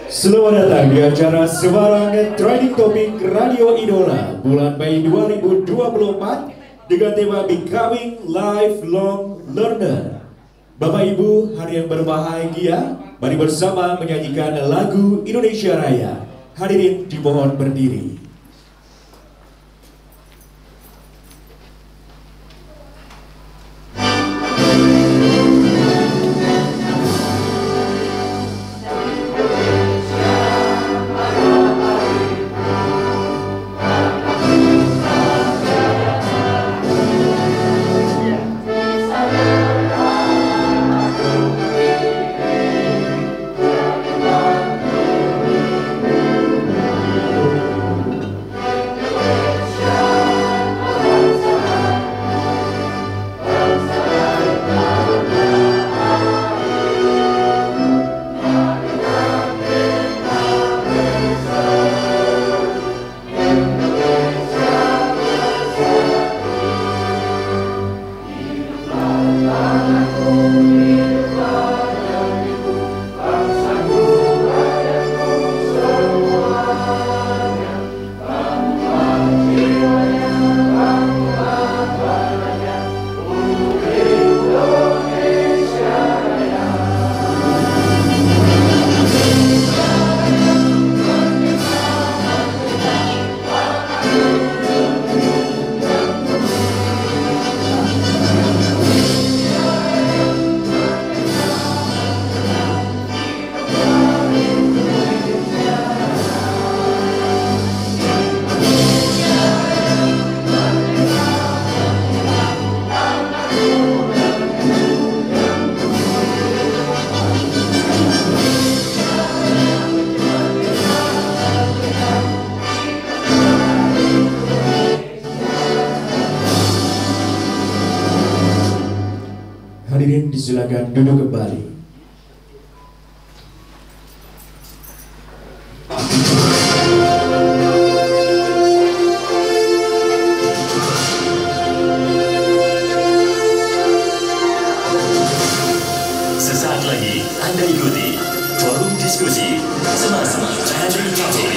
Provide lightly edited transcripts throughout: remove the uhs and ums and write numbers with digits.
Selamat datang di acara Semarang Trending Topic Radio Idola bulan Mei 2024 dengan tema Becoming Lifelong Learner. Bapak Ibu, hari yang berbahagia, mari bersama menyanyikan lagu Indonesia Raya. Hadirin dimohon berdiri. Hadirin disilakan duduk kembali. Sesaat lagi Anda ikuti forum diskusi Semarang Trending Topic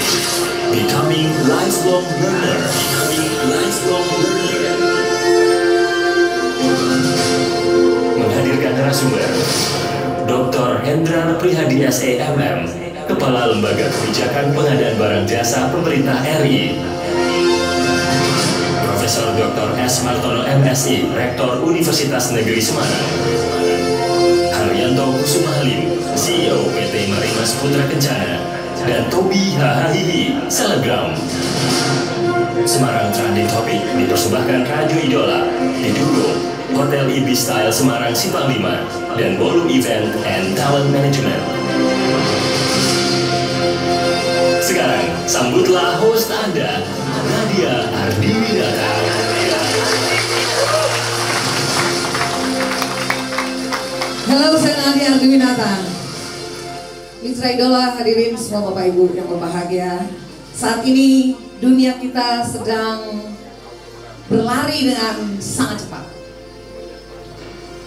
Becoming Lifelong Learner. Becoming Lifelong Learner. Menghadirkan narasumber Dr. Hendra Prihadi SEMM, Kepala Lembaga Kebijakan Pengadaan Barang Jasa Pemerintah RI, Profesor Dr. S. Martono MSI, Rektor Universitas Negeri Semarang, Haryanto Kusuma Halim, CEO PT Marimas Putra Kencana, dan Tobi Hahahihi, Selebgram. Semarang Trending Topic dipersembahkan Radio Idola, didukung Hotel Ibis Style Semarang Simpang 5 dan Bolu Event and Talent Management. Sekarang sambutlah host Anda, Nadia Ardiwinata. Halo, saya Nadia Ardiwinata. Mitra Idola, hadirin semua Bapak Ibu yang berbahagia. Saat ini dunia kita sedang berlari dengan sangat cepat.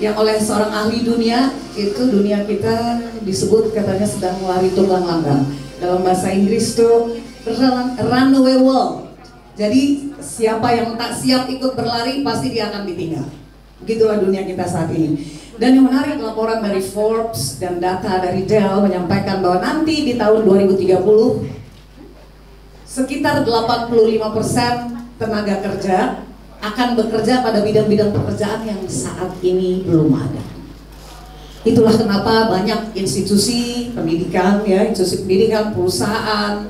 Yang oleh seorang ahli dunia, itu dunia kita disebut katanya sedang lari tunggang langgang. Dalam bahasa Inggris itu runaway world. Jadi siapa yang tak siap ikut berlari pasti dia akan ditinggal. Begitulah dunia kita saat ini. Dan yang menarik, laporan dari Forbes dan data dari Dell menyampaikan bahwa nanti di tahun 2030 sekitar 85% tenaga kerja akan bekerja pada bidang-bidang pekerjaan yang saat ini belum ada. Itulah kenapa banyak institusi pendidikan, ya, institusi pendidikan, perusahaan,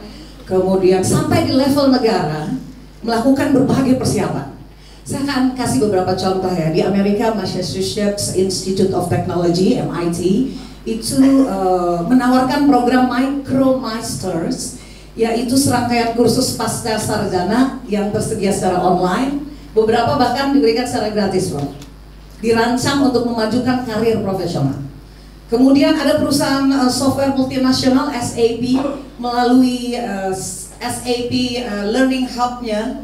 kemudian sampai di level negara melakukan berbagai persiapan. Saya akan kasih beberapa contoh ya. Di Amerika, Massachusetts Institute of Technology (MIT) itu menawarkan program MicroMasters, yaitu serangkaian kursus pasca sarjana yang tersedia secara online. Beberapa bahkan diberikan secara gratis loh. Dirancang untuk memajukan karir profesional. Kemudian ada perusahaan software multinasional SAP melalui SAP Learning Hub-nya.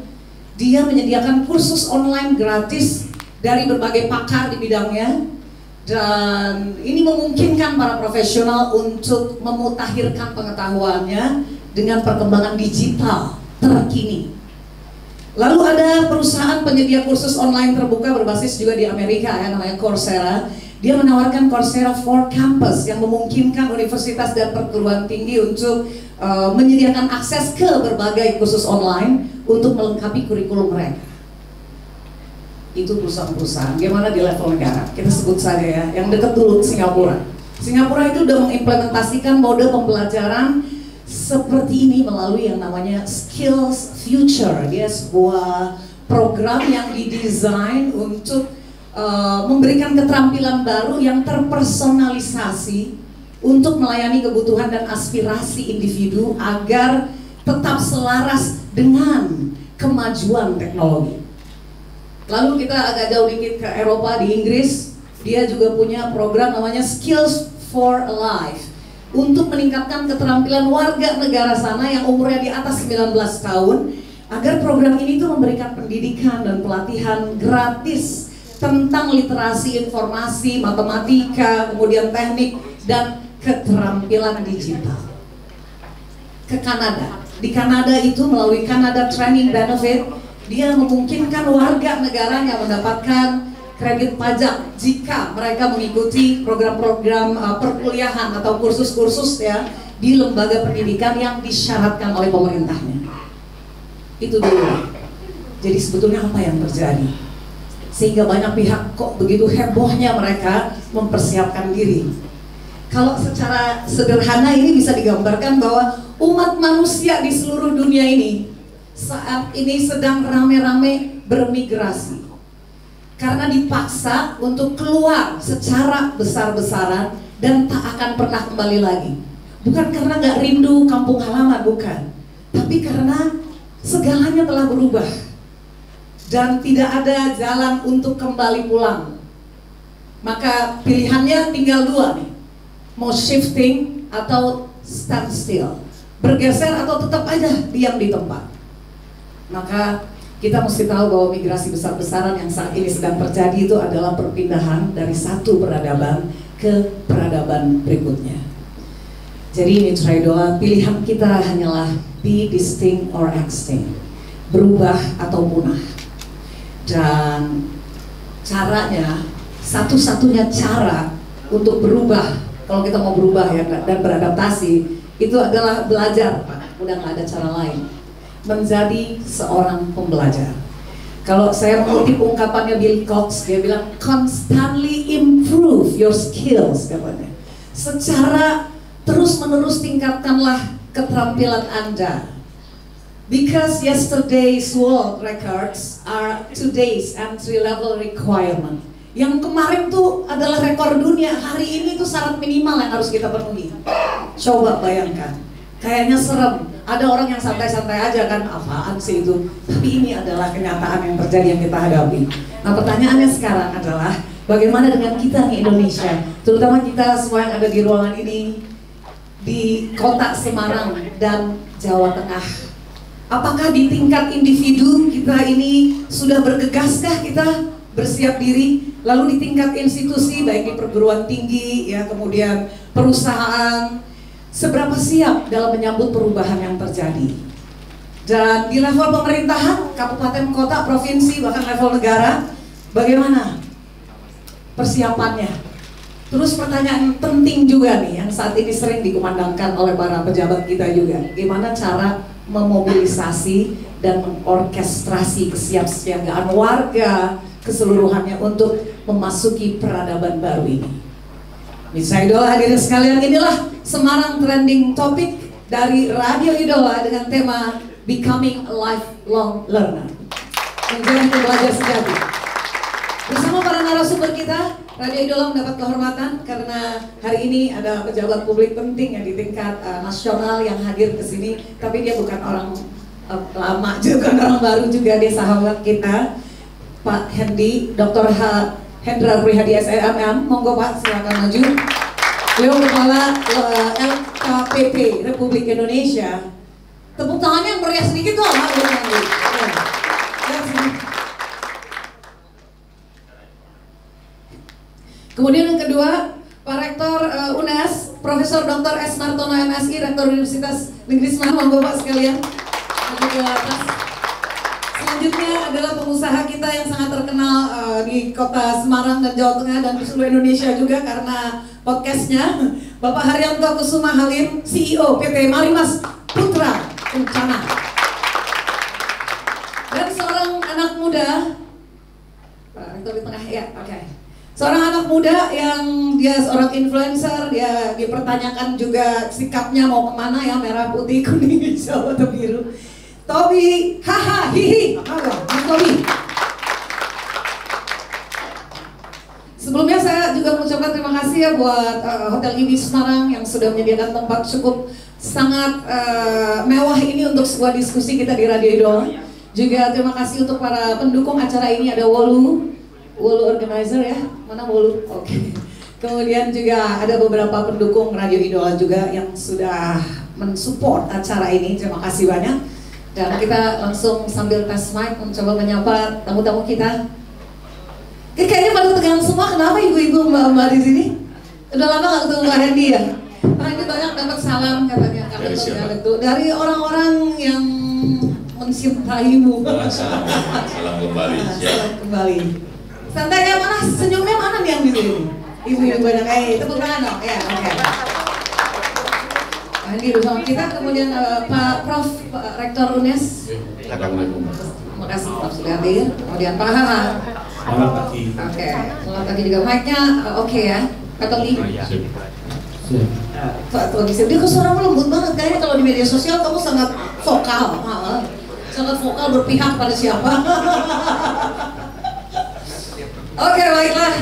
Dia menyediakan kursus online gratis dari berbagai pakar di bidangnya Dan ini memungkinkan para profesional untuk memutakhirkan pengetahuannya dengan perkembangan digital terkini. Lalu ada perusahaan penyedia kursus online terbuka berbasis juga di Amerika ya, namanya Coursera. Dia menawarkan Coursera for Campus yang memungkinkan universitas dan perguruan tinggi untuk menyediakan akses ke berbagai kursus online untuk melengkapi kurikulum mereka. Itu perusahaan-perusahaan. Gimana di level negara? Kita sebut saja ya, yang dekat dulu Singapura. Singapura itu sudah mengimplementasikan mode pembelajaran seperti ini melalui yang namanya Skills Future. Dia sebuah program yang didesain untuk memberikan keterampilan baru yang terpersonalisasi untuk melayani kebutuhan dan aspirasi individu agar tetap selaras dengan kemajuan teknologi. Lalu kita agak jauh dikit ke Eropa, di Inggris, dia juga punya program namanya Skills for Life untuk meningkatkan keterampilan warga negara sana yang umurnya di atas 19 tahun agar program ini tuh memberikan pendidikan dan pelatihan gratis tentang literasi informasi, matematika, kemudian teknik dan keterampilan digital. Ke Kanada. Di Kanada itu melalui Canada Training Benefit, dia memungkinkan warga negaranya mendapatkan kredit pajak jika mereka mengikuti program-program perkuliahan atau kursus-kursus ya di lembaga pendidikan yang disyaratkan oleh pemerintahnya. Itu dulu. Jadi sebetulnya apa yang terjadi? Sehingga banyak pihak kok begitu hebohnya mereka mempersiapkan diri. Kalau secara sederhana ini bisa digambarkan bahwa umat manusia di seluruh dunia ini saat ini sedang rame-rame bermigrasi karena dipaksa untuk keluar secara besar-besaran dan tak akan pernah kembali lagi. Bukan karena nggak rindu kampung halaman, bukan, tapi karena segalanya telah berubah dan tidak ada jalan untuk kembali pulang. Maka pilihannya tinggal dua nih, mau shifting atau stand still, bergeser atau tetap aja diam di tempat. Maka kita mesti tahu bahwa migrasi besar-besaran yang saat ini sedang terjadi itu adalah perpindahan dari satu peradaban ke peradaban berikutnya. Jadi Mitra Idola, pilihan kita hanyalah be distinct or extinct, berubah atau punah. Dan caranya, satu-satunya cara untuk berubah, kalau kita mau berubah ya dan beradaptasi, itu adalah belajar, Pak. Udah nggak ada cara lain. Menjadi seorang pembelajar. Kalau saya mengutip ungkapannya Bill Cox, dia bilang constantly improve your skills, katanya. Secara terus-menerus tingkatkanlah keterampilan Anda. Because yesterday's world records are today's entry level requirement. Yang kemarin tuh adalah rekor dunia, hari ini tuh syarat minimal yang harus kita penuhi. Coba bayangkan, kayaknya serem. Ada orang yang santai-santai aja kan, apaan sih itu? Tapi ini adalah kenyataan yang terjadi yang kita hadapi. Nah pertanyaannya sekarang adalah, bagaimana dengan kita nih Indonesia? Terutama kita semua yang ada di ruangan ini, di kota Semarang dan Jawa Tengah. Apakah di tingkat individu kita ini sudah bergegaskah kita bersiap diri? Lalu di tingkat institusi, baik di perguruan tinggi, ya kemudian perusahaan, seberapa siap dalam menyambut perubahan yang terjadi? Dan di level pemerintahan, kabupaten, kota, provinsi, bahkan level negara, bagaimana persiapannya? Terus pertanyaan penting juga nih, yang saat ini sering dikumandangkan oleh para pejabat kita juga, gimana cara memobilisasi dan mengorkestrasi kesiapsiagaan warga keseluruhannya untuk memasuki peradaban baru ini. Mitra Idola, hadirin sekalian, inilah Semarang Trending Topic dari Radio Idola dengan tema Becoming a Lifelong Learner, menjadi pembelajar sejati. Bersama para narasumber kita, Radio Idola mendapat kehormatan karena hari ini ada pejabat publik penting yang di tingkat nasional yang hadir ke sini, tapi dia bukan orang lama juga, orang baru juga, dia sahabat kita, Pak Hendi, Dr. Hendra Prihadi SMM. Monggo Pak, silakan maju. Beliau Kepala LKPP Republik Indonesia. Tepuk tangannya yang meriah sedikit dong, Pak Hendi. Kemudian yang kedua, Pak Rektor UNES, Profesor Dr. S. Martono MSI, Rektor Universitas Negeri Semarang, Bapak sekalian. Selanjutnya adalah pengusaha kita yang sangat terkenal di kota Semarang dan Jawa Tengah dan di seluruh Indonesia juga karena podcastnya, Bapak Haryanto Kusuma Halim, CEO PT Marimas Putra Kencana. Dan seorang anak muda, Pak Rektor di tengah ya, oke. Seorang anak muda yang dia seorang influencer, dia dipertanyakan juga sikapnya mau kemana ya, merah putih kuning hijau atau biru. Tobi, haha, hihi, halo, Mas Tobi. Sebelumnya saya juga mengucapkan terima kasih ya buat Hotel Ibis Semarang yang sudah menyediakan tempat cukup sangat mewah ini untuk sebuah diskusi kita di Radio Idola. Juga terima kasih untuk para pendukung acara ini, ada Wolu organizer ya, mana Wolu? Oke. Kemudian juga ada beberapa pendukung Radio Idola juga yang sudah mensupport acara ini, terima kasih banyak. Dan kita langsung sambil tes mic mencoba menyapa tamu-tamu kita. Kayaknya pada tegang semua, kenapa ibu-ibu mbak-mbak di sini? Udah lama gak ketemu Pak Hendy ya? Pak Hendy banyak dapat salam katanya. Dari siapa? Dari orang-orang yang mencintaimu. Salam kembali. Salam kembali. Santai ya, mana senyumnya mana nih yang di sini? Ibu-ibu banyak, tepuk tangan dong. Ya, oke. Hendy bersama kita, kemudian Pak Prof. Pak Rektor UNES. Terima kasih Prof. sudah hadir. Kemudian Pak Haha. Selamat pagi. Oke, selamat pagi juga. Mic-nya oke ya, Pak Tobi. Pak Tobi, dia kok suara lembut banget. Kayaknya kalau di media sosial kamu sangat vokal, sangat vokal berpihak pada siapa. Oke, baiklah.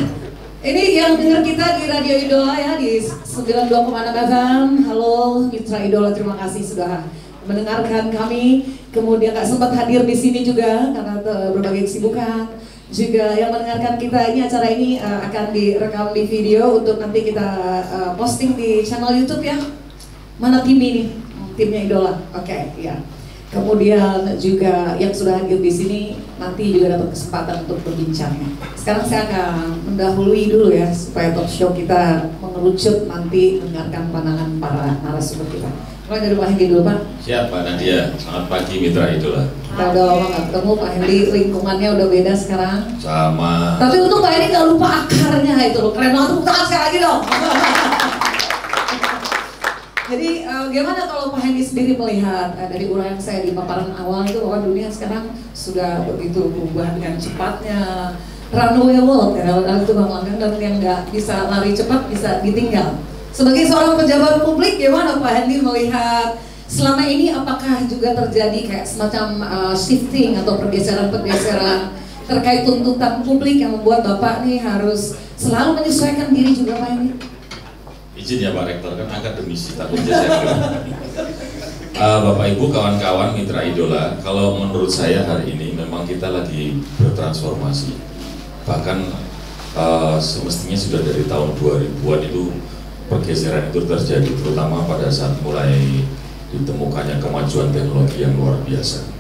Ini yang dengar kita di Radio Idola ya di 92,6 FM. Halo Mitra Idola, terima kasih sudah mendengarkan kami. Kemudian gak sempat hadir di sini juga karena berbagai kesibukan. Juga yang mendengarkan kita ini, acara ini akan direkam di video untuk nanti kita posting di channel YouTube ya. Mana tim ini? Timnya Idola. Oke, ya. Kemudian juga yang sudah hadir di sini nanti juga dapat kesempatan untuk berbincangnya. Sekarang saya akan mendahului dulu ya supaya talk show kita mengerucut nanti mendengarkan pandangan para narasumber kita. Mulai dari Pak Hendy dulu Pak. Siap Pak Nadia, selamat pagi Mitra Idola. Kita udah lama nggak ketemu Pak Hendy, lingkungannya udah beda sekarang. Sama. Tapi untung Pak Hendy nggak lupa akarnya itu loh, keren banget, tepuk tangan sekali lagi dong. Jadi gimana kalau Pak Hendy sendiri melihat dari uraian saya di paparan awal itu bahwa dunia sekarang sudah begitu berubah dengan cepatnya, runaway world ya, itu Bang Langgang, dan yang nggak bisa lari cepat bisa ditinggal. Sebagai seorang pejabat publik, gimana Pak Hendy melihat selama ini, apakah juga terjadi kayak semacam shifting atau pergeseran-pergeseran terkait tuntutan publik yang membuat Bapak nih harus selalu menyesuaikan diri juga Pak Hendy? Izin ya Pak Rektor, kan akademisi takutnya saya Bapak Ibu, kawan-kawan Mitra Idola, kalau menurut saya hari ini memang kita lagi bertransformasi. Bahkan semestinya sudah dari tahun 2000-an itu pergeseran itu terjadi, terutama pada saat mulai ditemukannya kemajuan teknologi yang luar biasa.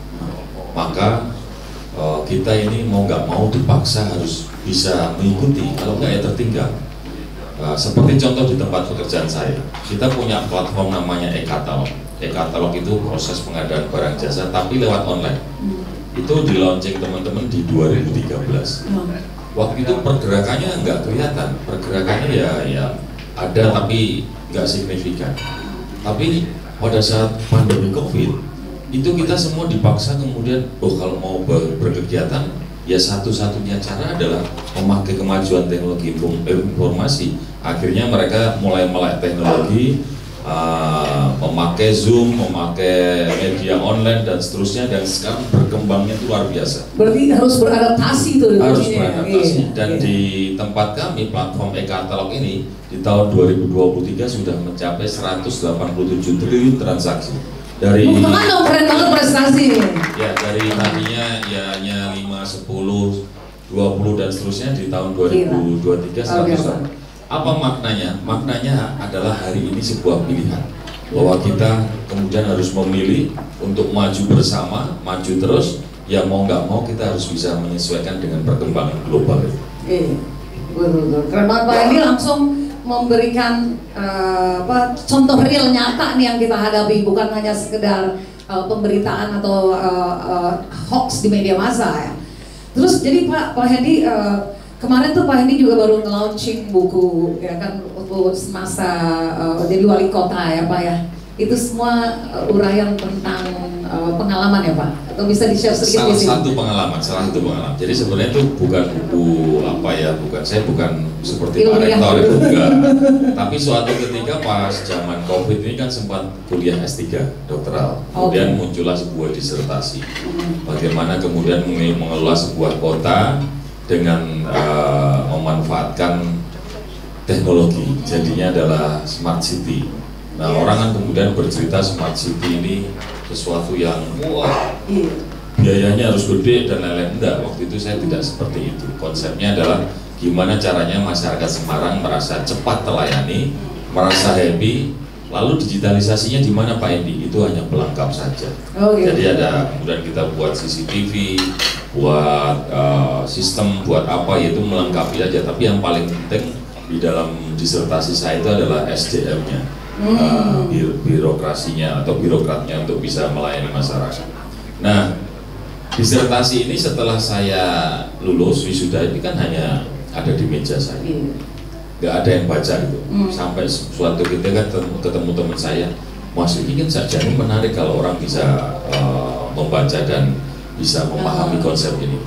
Maka kita ini mau nggak mau dipaksa harus bisa mengikuti, kalau nggak ya tertinggal. Seperti contoh di tempat pekerjaan saya, kita punya platform namanya e-katalog. E-katalog itu proses pengadaan barang jasa tapi lewat online. Itu di launching teman-teman di 2013. Waktu itu pergerakannya nggak kelihatan, pergerakannya ya ada tapi nggak signifikan. Tapi pada saat pandemi COVID, itu kita semua dipaksa kemudian, kalau mau berkegiatan, ya satu-satunya cara adalah memakai kemajuan teknologi informasi. Akhirnya mereka mulai melek teknologi, memakai Zoom, memakai media online dan seterusnya, dan sekarang berkembangnya itu luar biasa. Berarti harus beradaptasi itu. Harus beradaptasi. Dan di tempat kami, platform e-katalog ini di tahun 2023 sudah mencapai 187 triliun transaksi. Dari dong, keren banget prestasi. Ya, dari tadinya ya hanya 5, 10, 20 dan seterusnya di tahun 2023 100. Apa maknanya? Maknanya adalah hari ini sebuah pilihan bahwa kita kemudian harus memilih untuk maju bersama, maju terus. Ya mau nggak mau kita harus bisa menyesuaikan dengan perkembangan global. Betul. Karena Pak Hendy langsung memberikan contoh real nyata nih yang kita hadapi, bukan hanya sekedar pemberitaan atau hoax di media massa ya. Terus jadi Pak Hendy kemarin tuh Pak Hendy juga baru nge-launching buku ya kan waktu semasa jadi wali kota ya Pak ya. Itu semua uraian tentang pengalaman ya Pak? Atau bisa di-share sedikit di sini? Salah satu pengalaman. Jadi sebenarnya itu bukan buku saya bukan seperti Pak Rektor itu enggak. Tapi suatu ketika pas zaman COVID ini kan sempat kuliah S3 dokteral. Kemudian muncullah sebuah disertasi. Bagaimana kemudian mengelola sebuah kota dengan memanfaatkan teknologi. Jadinya adalah smart city. Nah, orang kan kemudian bercerita smart city ini sesuatu yang wah, biayanya harus gede dan lain-lain. Enggak, waktu itu saya tidak seperti itu. Konsepnya adalah gimana caranya masyarakat Semarang merasa cepat terlayani, merasa happy, lalu digitalisasinya di mana Pak Hendy? Itu hanya pelengkap saja. Jadi ada kemudian kita buat CCTV, buat sistem, buat apa, yaitu melengkapi aja. Tapi yang paling penting di dalam disertasi saya itu adalah SDM-nya. Birokrasinya atau birokratnya untuk bisa melayani masyarakat. Nah, disertasi ini setelah saya lulus wisuda ini kan hanya ada di meja saya, nggak ada yang baca gitu. Sampai suatu ketika ketemu teman saya, Mas ini kan saja ini menarik kalau orang bisa membaca dan bisa memahami konsep ini.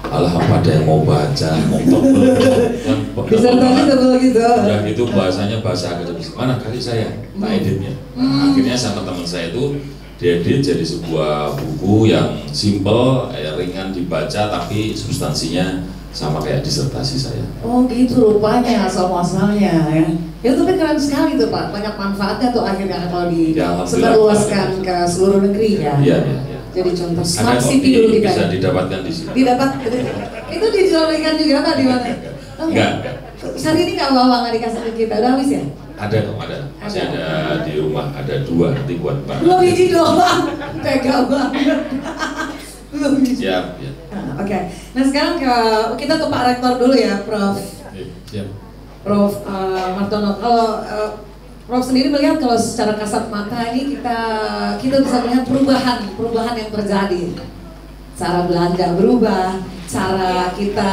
Alah, apa ada yang mau baca, mau tebel kan disertasi tebel gitu. Udah gitu bahasanya bahasa akademis. Mana kali saya tak editnya. Nah, akhirnya sama teman saya itu diedit jadi sebuah buku yang simple, ringan dibaca tapi substansinya sama kayak disertasi saya. Oh gitu rupanya asal muasalnya ya. Ya tapi keren sekali tuh Pak, banyak manfaatnya tuh akhirnya kalau disebarluaskan ke seluruh negeri ya. Iya. Jadi contoh smart city dulu kita. Bisa didapatkan di sini. Itu dijualkan juga Pak di mana? Enggak. Saat ini nggak bawa nggak dikasih ke kita, udah habis ya? Ada. Masih ada di rumah, ada 2 nanti buat Pak. 2 biji doang, tega banget. 2 biji. Siap. Oke. Nah sekarang kita ke Pak Rektor dulu ya, Prof. Siap. Prof. Martono. Kalau Prof sendiri melihat kalau secara kasat mata ini kita bisa melihat perubahan yang terjadi. Cara belanja berubah, cara kita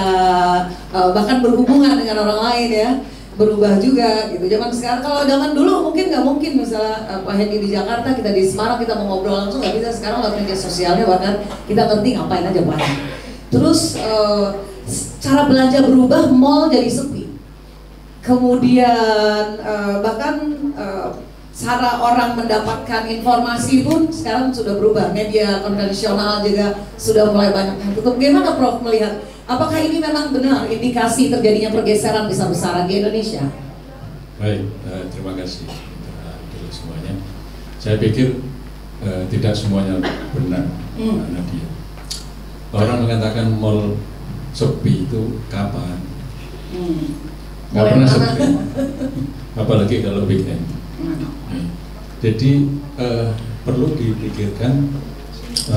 bahkan berhubungan dengan orang lain ya berubah juga gitu. Kalau zaman dulu mungkin nggak mungkin misalnya Pak Hendy di Jakarta, kita di Semarang, kita mau ngobrol langsung nggak bisa. Sekarang lewat media sosialnya bahkan kita ngerti ngapain aja Pak. Terus cara belanja berubah, mall jadi sepi. Kemudian bahkan cara orang mendapatkan informasi pun sekarang sudah berubah. Media konvensional juga sudah mulai banyak yang tutup. Bagaimana Prof melihat? Apakah ini memang benar indikasi terjadinya pergeseran besar-besaran di Indonesia? Baik, terima kasih untuk semuanya. Saya pikir tidak semuanya benar, Nadia. Orang mengatakan mall sepi itu kapan? Nggak pernah sepi, apalagi kalau weekend. Jadi perlu dipikirkan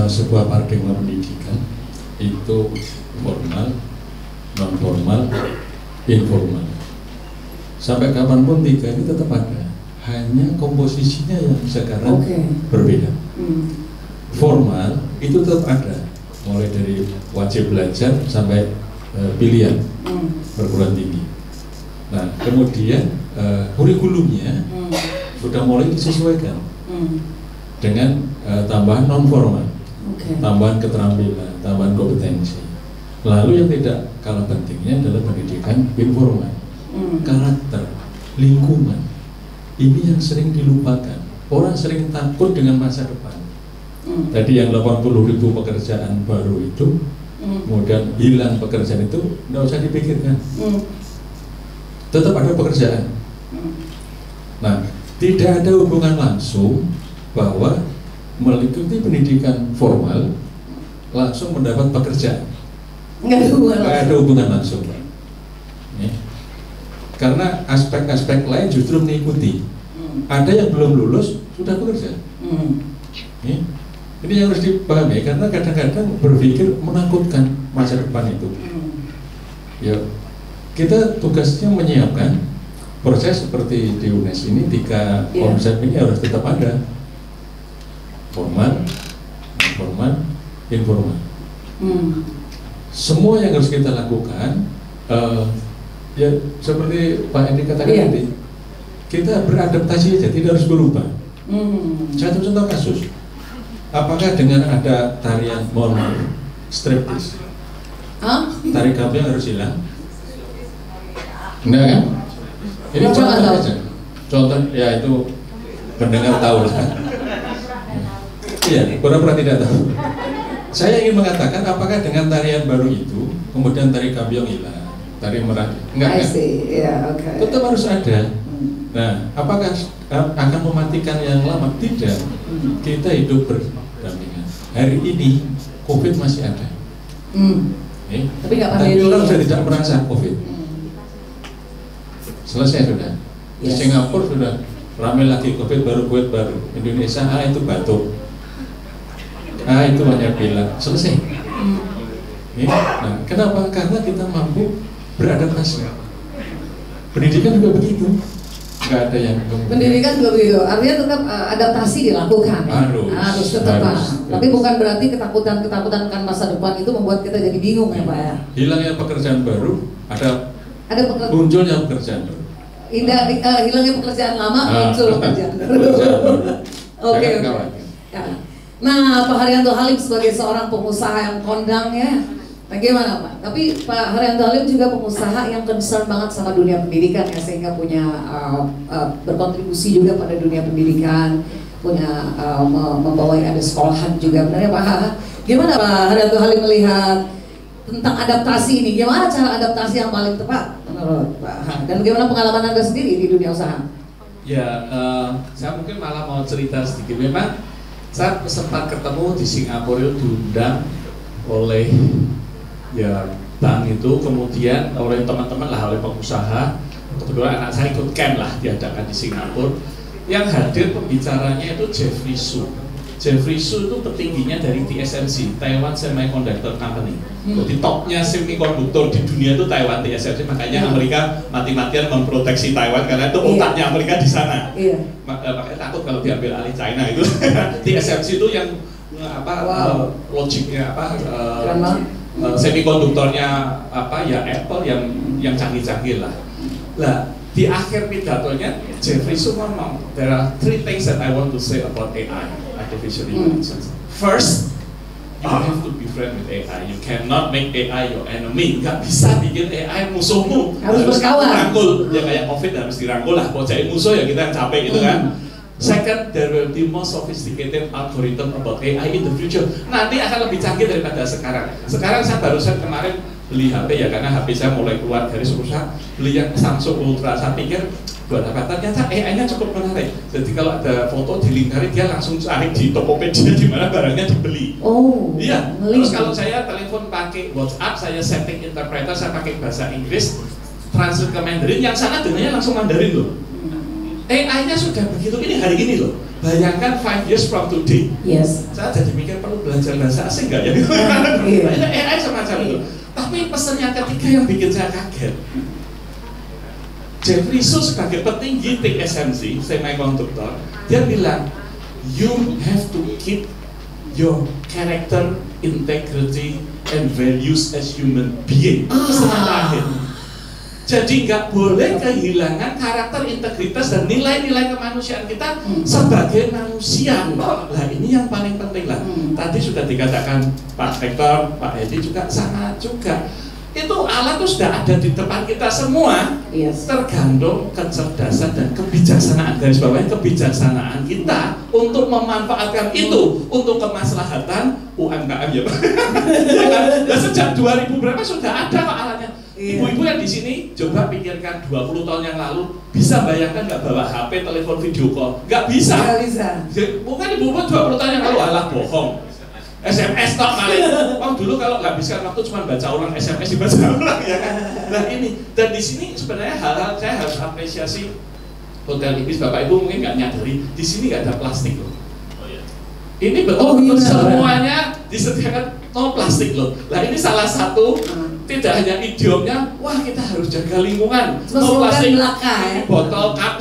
sebuah paradigma pendidikan itu formal, non formal, informal. Sampai kapanpun 3 ini tetap ada, hanya komposisinya yang sekarang berbeda. Formal itu tetap ada, mulai dari wajib belajar sampai pilihan perguruan tinggi. Nah, kemudian kurikulumnya sudah mulai disesuaikan dengan tambahan non formal, tambahan keterampilan, tambahan kompetensi. Lalu yang tidak kalah pentingnya adalah pendidikan informal, karakter, lingkungan. Ini yang sering dilupakan. Orang sering takut dengan masa depan. Tadi yang 80.000 pekerjaan baru itu, kemudian hilang pekerjaan itu, nggak usah dipikirkan. Tetap ada pekerjaan. Nah, tidak ada hubungan langsung bahwa mengikuti pendidikan formal langsung mendapat pekerjaan. Nggak ada hubungan langsung. Ya. Karena aspek-aspek lain justru mengikuti. Ada yang belum lulus sudah bekerja. Ya. Ini yang harus dipahami karena kadang-kadang berpikir menakutkan masa depan itu. Ya. kita tugasnya menyiapkan proses seperti di UNES ini, 3 konsep ini harus tetap ada: formal, informal, informal. Semua yang harus kita lakukan, ya seperti Pak Edi katakan tadi, kita beradaptasi aja, tidak harus berubah. Satu contoh kasus, apakah dengan ada tarian striptease, tari gambiang harus hilang? Enggak kan? Ini contoh aja. Contoh ya itu pendengar tahu lah. Iya, pura-pura tidak tahu. Saya ingin mengatakan apakah dengan tarian baru itu kemudian tari gambiang hilang, tari merah? Enggak kan? Tetap harus ada. Nah, apakah akan mematikan yang lama? Tidak. Kita hidup berdampingan. Hari ini COVID masih ada. Tapi orang sudah tidak merasa COVID. Selesai sudah. Di Singapura sudah ramai lagi COVID baru. Indonesia itu batuk. Itu banyak bilang. Selesai. Nah, kenapa? Karena kita mampu beradaptasi. Pendidikan juga begitu. Nggak ada yang pendidikan juga begitu, artinya tetap adaptasi dilakukan. Harus tetap. Tapi bukan berarti ketakutan akan masa depan itu membuat kita jadi bingung ya Pak ya. Hilangnya pekerjaan baru, munculnya pekerjaan baru. Hilangnya pekerjaan lama, muncul pekerjaan baru. Oke. Nah, Pak Haryanto Halim sebagai seorang pengusaha yang kondang ya, bagaimana Pak? Tapi Pak Haryanto Halim juga pengusaha yang concern banget sama dunia pendidikan ya, sehingga punya berkontribusi juga pada dunia pendidikan, punya membawa ada sekolahan juga. Benar ya Pak? Gimana Pak Haryanto Halim melihat tentang adaptasi ini? Gimana cara adaptasi yang paling tepat menurut Pak? Dan bagaimana pengalaman Anda sendiri di dunia usaha? Ya, saya mungkin malah mau cerita sedikit. Memang saya sempat ketemu di Singapura, diundang oleh bank itu, kemudian oleh teman-teman lah, oleh pengusaha. Kebetulan anak saya ikut camp lah, diadakan di Singapura. Yang hadir pembicaranya itu Jeffrey Su. Jeffrey Su itu petingginya dari TSMC, Taiwan Semiconductor Company. Jadi topnya semikonduktor di dunia itu Taiwan, TSMC. Makanya Amerika mati-matian memproteksi Taiwan karena itu otaknya Amerika di sana. Makanya takut kalau diambil alih China itu. TSMC itu yang logiknya semikonduktornya Apple yang canggih-canggih lah. Di akhir pidatonya Jeffrey Su ngomong, there are 3 things that I want to say about AI, artificial intelligence. First, you have to be friend with AI. You cannot make AI your enemy. Gak bisa bikin AI musuhmu. Harus berkawan. Dirangkul. Ya kayak COVID harus dirangkul lah. Kalau jadi musuh ya kita yang capek gitu kan. Second, there will be more sophisticated algorithm about AI in the future. Nanti akan lebih canggih daripada sekarang. Sekarang saya barusan kemarin beli HP ya, karena HP saya mulai keluar dari perusahaan, beli yang Samsung Ultra. Saya pikir buat apa? Ternyata AI-nya cukup menarik. Jadi kalau ada foto dilingkari, dia langsung cari di Tokopedia di mana barangnya dibeli. Iya. Terus kalau saya telepon pakai WhatsApp, saya setting interpreter, saya pakai bahasa Inggris, translate ke Mandarin, yang sana dengarnya langsung Mandarin loh. AI-nya sudah begitu, ini hari ini loh. Bayangkan 5 years from today. Saya jadi mikir perlu belajar bahasa asing nggak ya? AI semacam itu. Tapi pesan yang ketiga yang bikin saya kaget. Jeffrey Su sebagai petinggi TSMC, semikonduktor, dia bilang, you have to keep your character, integrity, and values as human being. Jadi nggak boleh kehilangan karakter, integritas, dan nilai-nilai kemanusiaan kita sebagai manusia. Nah ini yang paling penting lah. Tadi sudah dikatakan Pak Rektor, Pak Edi juga sama juga. Itu alat itu sudah ada di depan kita semua. Tergantung kecerdasan dan kebijaksanaan, garis bawahnya kebijaksanaan kita untuk memanfaatkan itu untuk kemaslahatan UMKM ya Pak. Nah, sejak 2000 berapa sudah ada kok alatnya. Ibu-ibu yang di sini coba pikirkan 20 tahun yang lalu bisa bayangkan nggak bawa HP, telepon video call? Nggak bisa. Bukan ibu-ibu 20 tahun yang lalu alah bohong. SMS tok kali. Dulu kalau nggak bisa waktu cuma baca ulang SMS dibaca ulang ya kan. Nah ini dan di sini sebenarnya hal-hal saya harus apresiasi Hotel Ibis, Bapak Ibu mungkin nggak nyadari di sini nggak ada plastik loh. Ini betul-betul semuanya disediakan no plastik loh. Nah ini salah satu tidak hanya idiomnya, wah kita harus jaga lingkungan, mau plastik ya? Botol cup,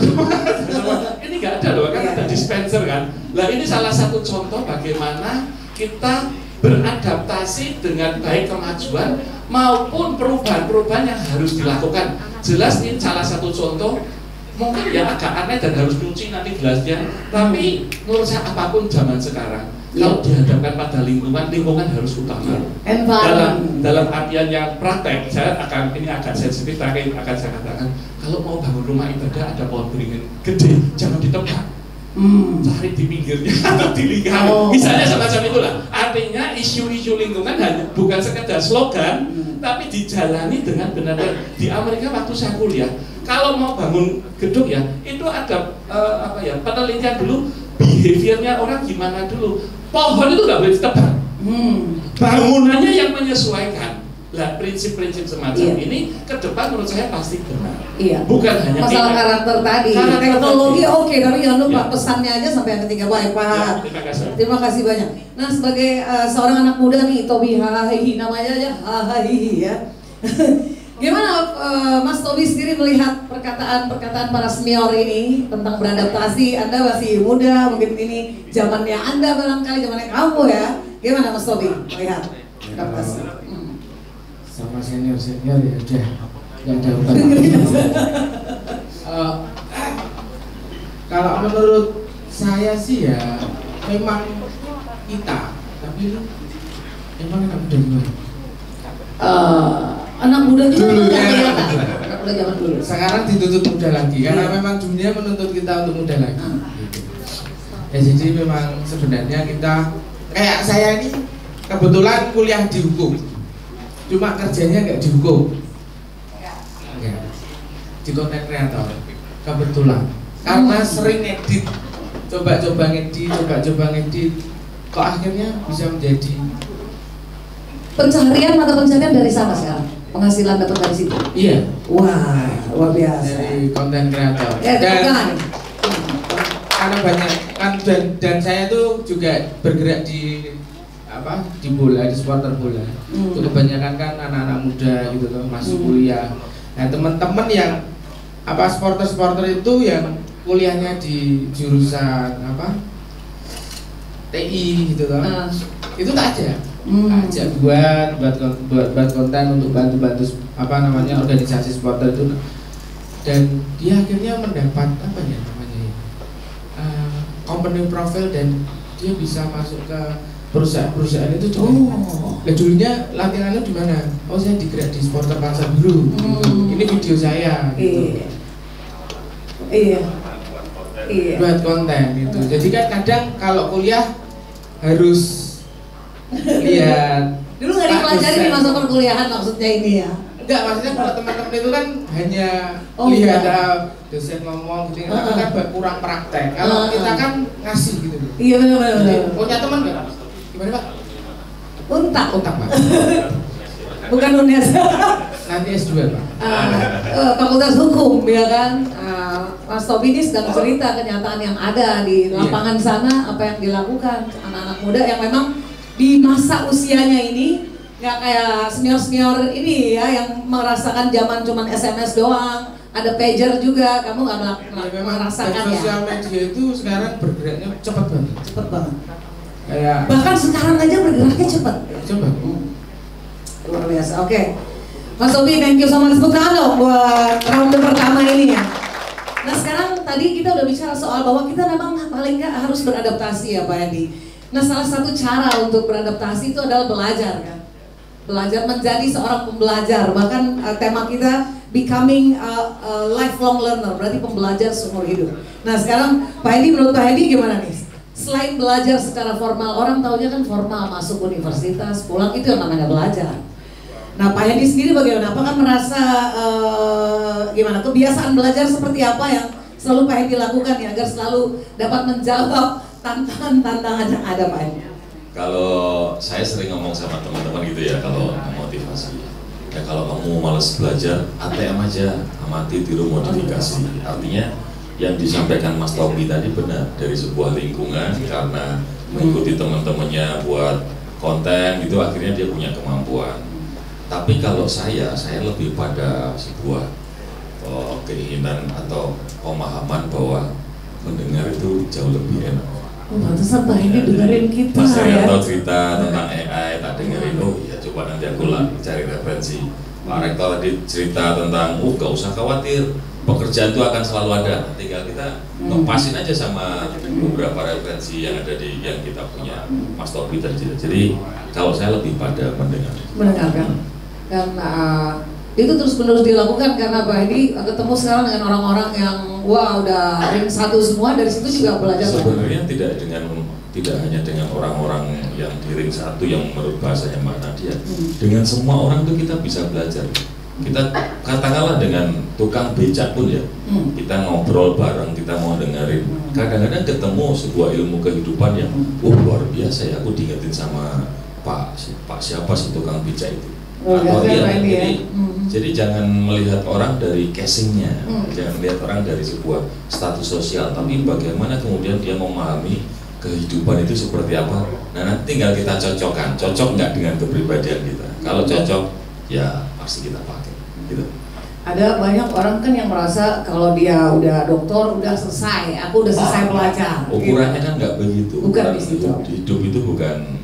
ini nggak ada loh, kan ada dispenser kan. Nah ini salah satu contoh bagaimana kita beradaptasi dengan baik kemajuan maupun perubahan-perubahan yang harus dilakukan. Jelas ini salah satu contoh, mungkin ya agak aneh dan harus cuci nanti gelasnya, tapi menurut saya apapun zaman sekarang, kalau dihadapkan pada lingkungan harus utama. Dalam artian yang praktek, saya ini agak sensitif, tapi akan saya katakan, kalau mau bangun rumah ibadah ada pohon beringin gede, jangan ditebang, cari di pinggirnya atau di lingkaran. Misalnya semacam itulah. Artinya isu-isu lingkungan hanya bukan sekedar slogan, tapi dijalani dengan benar-benar. Di Amerika waktu saya kuliah, kalau mau bangun gedung ya, itu ada penelitian dulu, behaviornya orang gimana dulu. Pohon itu nggak boleh ditebang, bangunannya yang menyesuaikan. Lah prinsip-prinsip semacam ini ke depan menurut saya pasti benar. Bukan hanya masalah karakter tadi. Teknologi oke, tapi jangan lupa pesannya aja sampai yang ketiga. Baik Pak. Terima kasih banyak. Nah sebagai seorang anak muda nih, Tobi Hahihi namanya aja Hahihi ya. Gimana Mas Tobi sendiri melihat perkataan para senior ini tentang beradaptasi? Anda masih muda, mungkin ini zamannya Anda barangkali, zamannya kamu ya. Gimana Mas Tobi melihat adaptasi? Sama senior ya udah nggak ada urusan. Kalau menurut saya sih ya memang kita, tapi memang anak muda gimana? Anak muda juga dulu ya, anak muda zaman dulu. Sekarang dituntut muda lagi karena memang dunia menuntut kita untuk muda lagi. Gitu. Ya jadi memang sebenarnya kita kayak saya ini kebetulan kuliah di hukum, cuma kerjanya nggak di hukum, enggak, di konten kreator kebetulan karena sering ngedit, coba-coba ngedit, kok akhirnya bisa menjadi mata pencaharian dari sana sekarang. Penghasilan dapat dari situ. Iya. Wah, luar biasa. Dari konten kreator. Ya, dan karena banyak kan dan saya tuh juga bergerak di bola, di supporter bola. Itu kebanyakan kan anak-anak muda gitu loh, masuk kuliah. Nah, teman-teman yang supporter itu yang kuliahnya di jurusan TI gitu loh. Itu tak aja. Ajak buat konten untuk bantu organisasi supporter itu, dan dia akhirnya mendapat company profile dan dia bisa masuk ke perusahaan itu juga. Nah, dulunya latihannya di mana? Oh, saya digerak di supporter Pasar Biru. Ini video saya gitu. Iya. Buat konten gitu. Jadi kan kadang kalau kuliah harus lihat. Dulu nggak dipelajari di masa perkuliahan maksudnya ini ya? Enggak, maksudnya kalau teman-teman itu kan hanya lihat dosen ngomong gitu, tapi kan kurang praktek. Kalau kita kan ngasih gitu. Iya benar. Punya teman nggak? Gimana Pak? Untak Pak. Bukan UNES. Nanti S2 Pak. Fakultas Hukum ya kan. Mas Tobi ini sedang cerita kenyataan yang ada di lapangan sana, apa yang dilakukan anak-anak muda yang memang di masa usianya ini nggak kayak senior ini ya yang merasakan zaman cuman SMS doang, ada pager juga, kamu nggak merasakan ya? Sosial media itu sekarang bergeraknya cepat banget. Kayak bahkan sekarang aja bergeraknya cepat. Luar biasa. Oke. Mas Tobi, thank you so much. Tepuk tangan dong buat ronde pertama ini ya. Nah sekarang tadi kita udah bicara soal bahwa kita memang paling nggak harus beradaptasi ya Pak Edi. Nah salah satu cara untuk beradaptasi itu adalah belajar kan. Belajar menjadi seorang pembelajar. Bahkan tema kita becoming a lifelong learner, berarti pembelajar seumur hidup. Nah sekarang Pak Edi, menurut Pak Edi gimana nih? Selain belajar secara formal, orang taunya kan formal, masuk universitas, pulang itu yang namanya belajar. Nah Pak Edi sendiri bagaimana? Apakah merasa gimana kebiasaan belajar seperti apa yang selalu Pak Edi lakukan ya agar selalu dapat menjawab tantangan-tantangan yang ada Pak Edi? Kalau saya sering ngomong sama teman-teman gitu ya, kalau motivasi ya kalau kamu malas belajar, ATM aja, amati tiru modifikasi. Artinya yang disampaikan Mas Tobi tadi benar, dari sebuah lingkungan karena mengikuti teman-temannya buat konten gitu, akhirnya dia punya kemampuan. Tapi kalau saya lebih pada sebuah keinginan atau pemahaman bahwa mendengar itu jauh lebih enak. Pantesan Pak ini dengerin kita Mas ya. Rektor cerita tentang AI, tak dengerin, oh iya coba nanti aku cari referensi. Pak Rektor tadi cerita tentang, gak usah khawatir, pekerjaan itu akan selalu ada, tinggal kita ngepasin aja sama beberapa referensi yang ada di yang kita punya. Mas Tobi tadi. Jadi kalau saya lebih pada mendengarkan. Dan itu terus menerus dilakukan karena Pak Edi ketemu sekarang dengan orang-orang yang udah ring satu semua, dari situ juga belajar. Sebenarnya tidak hanya dengan orang-orang yang di ring satu yang menurut bahasanya Mbak Nadia, dengan semua orang itu kita bisa belajar. Kita katakanlah dengan tukang becak pun ya, kita ngobrol bareng, kita mau dengerin. Kadang-kadang ketemu sebuah ilmu kehidupan yang luar biasa ya, aku diingetin sama Pak siapa sih tukang becak itu. Jadi jangan melihat orang dari casingnya, jangan melihat orang dari sebuah status sosial, tapi bagaimana kemudian dia memahami kehidupan itu seperti apa. Nah nanti tinggal kita cocokkan, cocok nggak dengan kepribadian kita. Kalau cocok, ya pasti kita pakai. Gitu. Ada banyak orang kan yang merasa kalau dia udah doktor udah selesai, aku udah selesai belajar. Ukurannya kan nggak begitu. Bukan di situ. Hidup itu bukan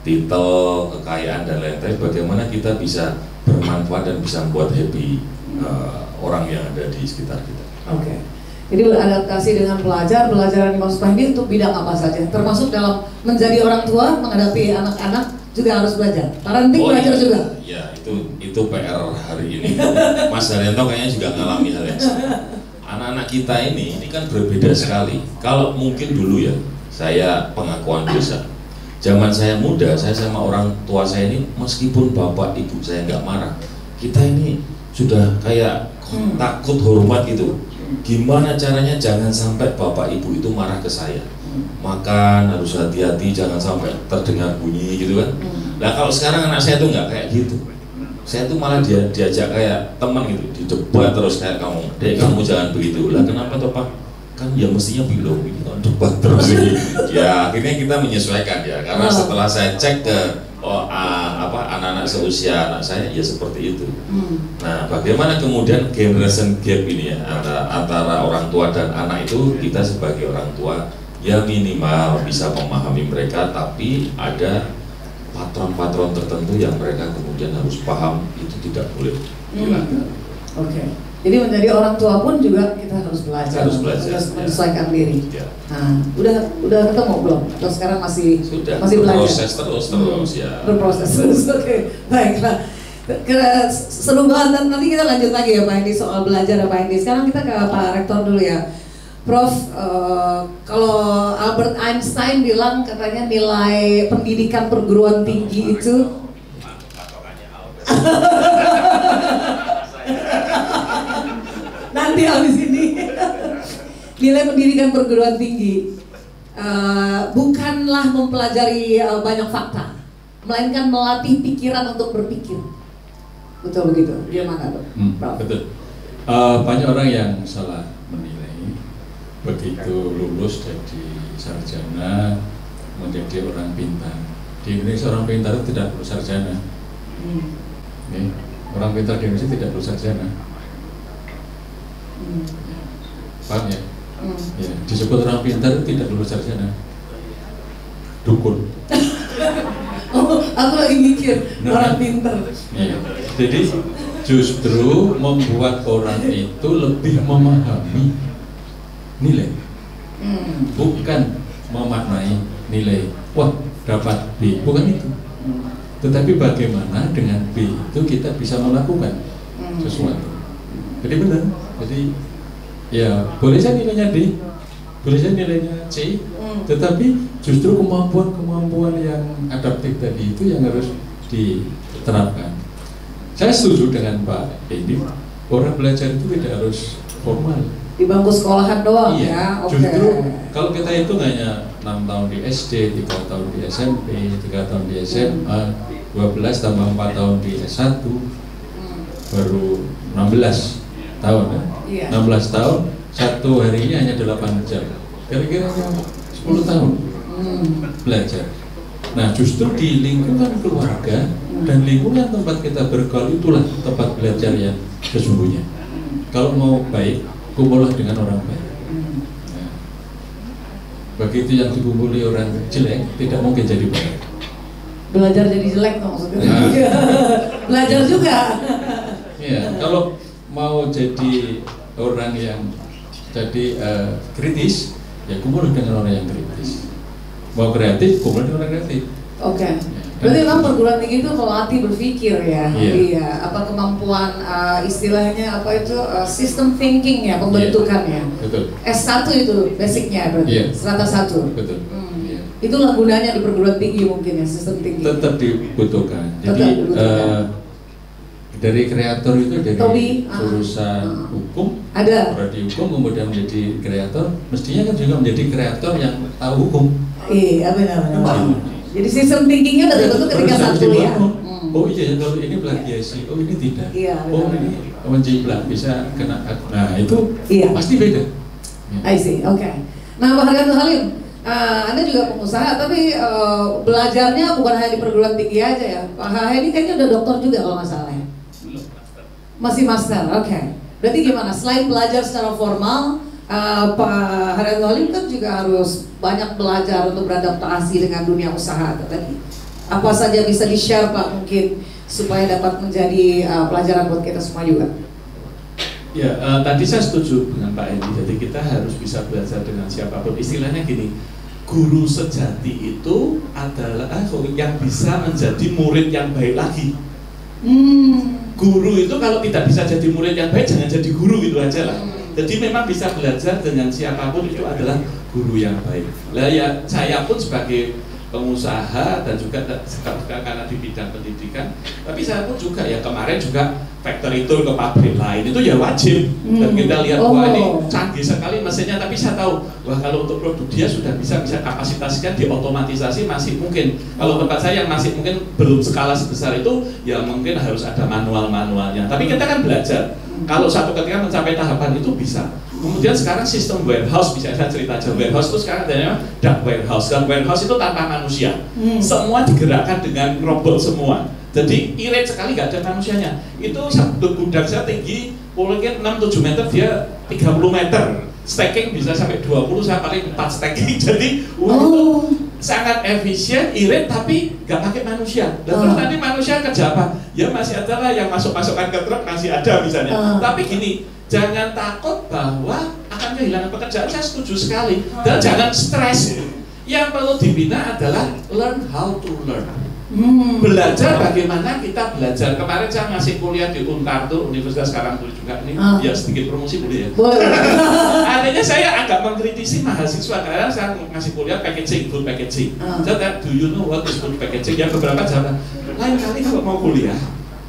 titel, kekayaan dan lain-lain. Bagaimana kita bisa bermanfaat dan bisa membuat happy orang yang ada di sekitar kita. Oke. Jadi beradaptasi dengan belajar yang dimaksud Pak Edi untuk bidang apa saja, termasuk dalam menjadi orang tua, menghadapi anak-anak juga harus belajar. Parenting belajar juga. Ya, itu PR hari ini. Mas Haryanto kayaknya juga ngalami hal yang sama. Anak-anak kita ini kan berbeda sekali. Kalau mungkin dulu ya, saya pengakuan dosa. Zaman saya muda, saya sama orang tua saya ini, meskipun bapak ibu saya nggak marah, kita ini sudah kayak takut hormat gitu. Gimana caranya jangan sampai bapak ibu itu marah ke saya. Makan harus hati-hati, jangan sampai terdengar bunyi gitu kan. Nah kalau sekarang anak saya tuh nggak kayak gitu. Saya tuh malah diajak kayak teman gitu, didebat terus kayak kamu, dek kamu jangan begitu. Lah kenapa tuh Pak? Kan ya mestinya belum ini kan debat terus ini. Ya akhirnya kita menyesuaikan ya, karena setelah saya cek ke anak-anak seusia anak saya ya seperti itu. Nah bagaimana kemudian generation gap ini ya antara orang tua dan anak itu, kita sebagai orang tua ya minimal bisa memahami mereka, tapi ada patron-patron tertentu yang mereka kemudian harus paham, itu tidak boleh dilanggar. Oke. Jadi menjadi orang tua pun juga kita harus belajar, harus menyesuaikan diri. Ya. Nah, udah ketemu belum? Atau sekarang masih belajar? Proses terus ya. Berproses terus. Oke. Baiklah. Seru banget, nanti kita lanjut lagi ya Pak Edi soal belajar ya Pak Edi. Sekarang kita ke Pak Rektor dulu ya. Prof, kalau Albert Einstein bilang katanya nilai pendidikan perguruan tinggi itu nanti habis ini nilai pendidikan perguruan tinggi bukanlah mempelajari banyak fakta, melainkan melatih pikiran untuk berpikir. Betul begitu? Gimana dok? Betul. Banyak orang yang salah menilai begitu lulus jadi sarjana menjadi orang pintar. Di Indonesia orang pintar itu tidak perlu sarjana. Orang pintar di Indonesia tidak perlu sarjana. Paham ya? Ya, disebut orang pintar tidak lulus sarjana. Dukun. Aku lagi mikir orang pintar. Ya. Jadi justru membuat orang itu lebih memahami nilai, bukan memaknai nilai. Wah, dapat B, bukan itu. Tetapi bagaimana dengan B itu kita bisa melakukan sesuatu. Jadi benar. Jadi ya boleh saja nilainya D, boleh saja nilainya C, tetapi justru kemampuan yang adaptif tadi itu yang harus diterapkan. Saya setuju dengan Pak Edi, orang belajar itu tidak harus formal. Di bangku sekolahan doang iya, ya. Justru kalau kita hitung hanya 6 tahun di SD, 3 tahun di SMP, 3 tahun di SMA, 12 tambah 4 tahun di S1, baru 16 tahun ya. Iya. 16 tahun, satu hari ini hanya 8 jam. Kira-kira 10 tahun belajar. Nah, justru di lingkungan keluarga dan lingkungan tempat kita bergaul itulah tempat belajar yang sesungguhnya. Kalau mau baik, kumpullah dengan orang baik. Nah, begitu yang dikumpuli orang jelek, tidak mungkin jadi baik. Belajar jadi jelek maksudnya. Belajar juga. Ya, kalau mau jadi orang yang jadi kritis, ya kumpul dengan orang yang kritis. Mau kreatif, kumpul dengan orang kreatif. Oke. Ya, Berarti memang perguruan tinggi itu kalau hati berpikir ya, Iya. iya. Apa kemampuan istilahnya apa itu system thinking ya, pembentukannya. Betul. S1 itu basicnya berarti, Iya. strata 1. Betul. Iya. Itulah gunanya di perguruan tinggi mungkin ya, sistem tinggi. Tetap dibutuhkan. Jadi Tetap dibutuhkan. dari kreator itu dari Tobi, urusan hukum, ada. prodi hukum kemudian menjadi kreator, mestinya kan juga menjadi kreator yang tahu hukum. Iya benar. Jadi sistem thinkingnya udah terbentuk ketika saat kuliah. Oh iya, kalau ini plagiasi, oh ini tidak. Iya, Oh benar. ini menjiplak bisa kena. Nah itu Iya. pasti beda. I see, oke. Nah, Pak Haryanto Halim, Anda juga pengusaha, tapi belajarnya bukan hanya di perguruan tinggi aja ya. Pak Hahe ini kayaknya udah dokter juga kalau nggak salah ya. Masih master, oke. Berarti gimana? Selain belajar secara formal, Pak Haryanto Halim kan juga harus banyak belajar untuk beradaptasi dengan dunia usaha tadi. Apa saja bisa di-share Pak mungkin supaya dapat menjadi pelajaran buat kita semua juga? Ya, tadi saya setuju dengan Pak Edi. Jadi kita harus bisa belajar dengan siapapun. Istilahnya gini, guru sejati itu adalah yang bisa menjadi murid yang baik lagi. Guru itu kalau tidak bisa jadi murid yang baik, jangan jadi guru, gitu aja lah. Jadi memang bisa belajar dengan siapapun, itu adalah guru yang baik. Lah ya, saya pun sebagai pengusaha dan juga karena di bidang pendidikan, tapi saya pun juga ya kemarin juga factory tour ke pabrik lain itu ya wajib. Dan kita lihat wah ini canggih sekali mesinnya, tapi saya tahu wah kalau untuk produk dia sudah bisa kapasitasikan, diotomatisasi masih mungkin. Kalau tempat saya yang masih mungkin belum skala sebesar itu, ya mungkin harus ada manualnya. Tapi kita kan belajar. Kalau satu ketika mencapai tahapan itu bisa. Kemudian sekarang sistem warehouse, bisa saya cerita aja, warehouse itu sekarang adanya dark warehouse. Dan warehouse itu tanpa manusia, semua digerakkan dengan robot semua. Jadi irit sekali, nggak ada manusianya. Itu satu gudang saya tinggi mungkin 6-7 meter, dia 30 meter. Stacking bisa sampai 20, saya paling 4 stacking. Jadi sangat efisien, irit, tapi nggak pakai manusia. Dan terus nanti manusia kerja apa? Ya masih ada lah yang masuk-masukkan ke truk, masih ada misalnya. Tapi gini, jangan takut bahwa akan kehilangan pekerjaan, saya setuju sekali. Dan jangan stres. Yang perlu dibina adalah learn how to learn. Belajar bagaimana kita belajar. Kemarin saya ngasih kuliah di Untarto, Universitas Karangturi juga ini. Ya sedikit promosi boleh ya? Boleh. Artinya saya agak mengkritisi mahasiswa karena saya ngasih kuliah packaging, food packaging. Jadi, do you know what is food packaging? Yang beberapa jawaban. Lain kali kalau mau kuliah,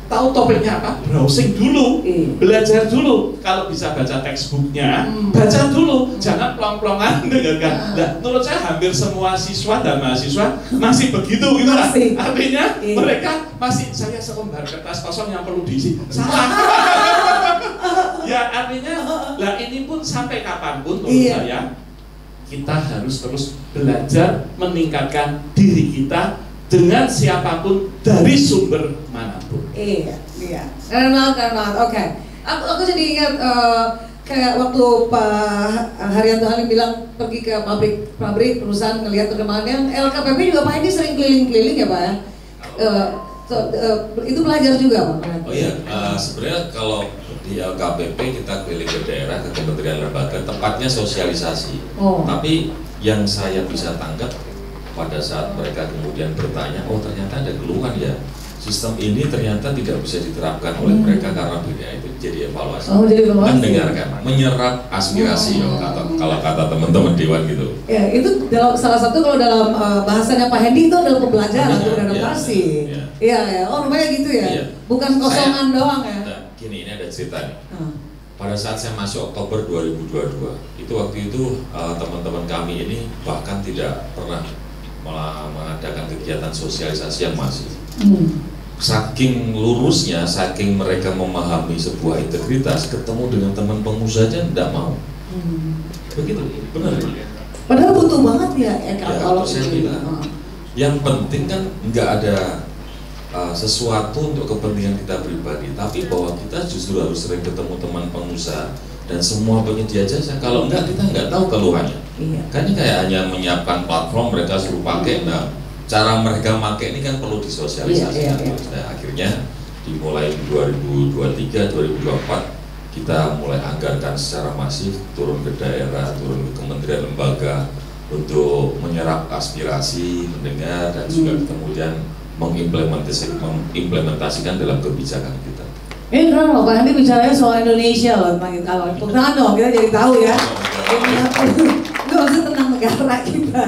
tahu topiknya apa? Browsing dulu, belajar dulu. Kalau bisa baca textbooknya, baca dulu. Jangan plong-plongan dengarkan. Nah, menurut saya hampir semua siswa dan mahasiswa masih begitu gitu lah. Artinya mereka masih, saya selembar kertas kosong yang perlu diisi. Salah. Ya artinya, lah ini pun sampai kapanpun menurut saya kita harus terus belajar meningkatkan diri kita dengan siapapun dari sumber manapun. Iya. Keren banget. Oke. Aku jadi ingat kayak waktu Pak Haryanto Halim bilang pergi ke pabrik perusahaan ngelihat perkembangannya. LKPP juga Pak ini sering keliling-keliling ya Pak ya. Itu belajar juga Pak. Oh iya, sebenarnya kalau di LKPP kita keliling ke daerah, ke kementerian lembaga, tempatnya sosialisasi. Tapi yang saya bisa tangkap pada saat mereka kemudian bertanya, oh ternyata ada keluhan ya, sistem ini ternyata tidak bisa diterapkan oleh mereka karena beda. Itu jadi evaluasi. Mendengarkan, menyerap aspirasi kalau kata teman-teman dewan gitu. Ya itu salah satu kalau dalam bahasanya Pak Hendi itu adalah pembelajaran untuk adaptasi. Iya. Oh namanya gitu ya. Bukan kosongan doang ya. Nah, gini, ini ada cerita nih. Pada saat saya masuk Oktober 2022, itu waktu itu teman-teman kami ini bahkan tidak pernah mengadakan kegiatan sosialisasi yang masif. Saking lurusnya, saking mereka memahami sebuah integritas, ketemu dengan teman pengusaha aja tidak mau. Begitu, benar. Padahal butuh banget ya kalau saya bilang, Yang penting kan nggak ada sesuatu untuk kepentingan kita pribadi, tapi bahwa kita justru harus sering ketemu teman pengusaha dan semua penyedia jasa. Kalau enggak, kita nggak tahu keluhannya. Kan ini kayak hanya menyiapkan platform, mereka suruh pakai. Nah, cara mereka pakai ini kan perlu disosialisasikan. Nah, akhirnya dimulai 2023-2024 kita mulai anggarkan secara masif, turun ke daerah, turun ke kementerian lembaga untuk menyerap aspirasi, mendengar, dan juga kemudian mengimplementasikan dalam kebijakan kita. Ini keren loh, Pak Andi bicaranya soal Indonesia loh, kalau tepuk tangan dong, kita jadi tahu ya. Nggak usah tentang negara kita.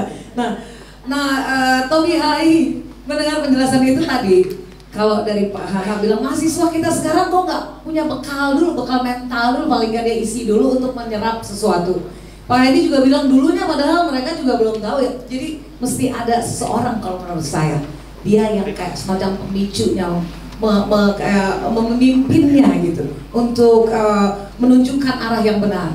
Tobi Hai, mendengar penjelasan itu tadi, kalau dari Pak Haha bilang mahasiswa kita sekarang kok nggak punya bekal dulu, bekal mental dulu, paling nggak dia isi dulu untuk menyerap sesuatu. Pak Edi juga bilang dulunya padahal mereka juga belum tahu ya, jadi mesti ada seseorang kalau menurut saya, dia yang kayak semacam pemicunya, memimpinnya gitu, untuk menunjukkan arah yang benar.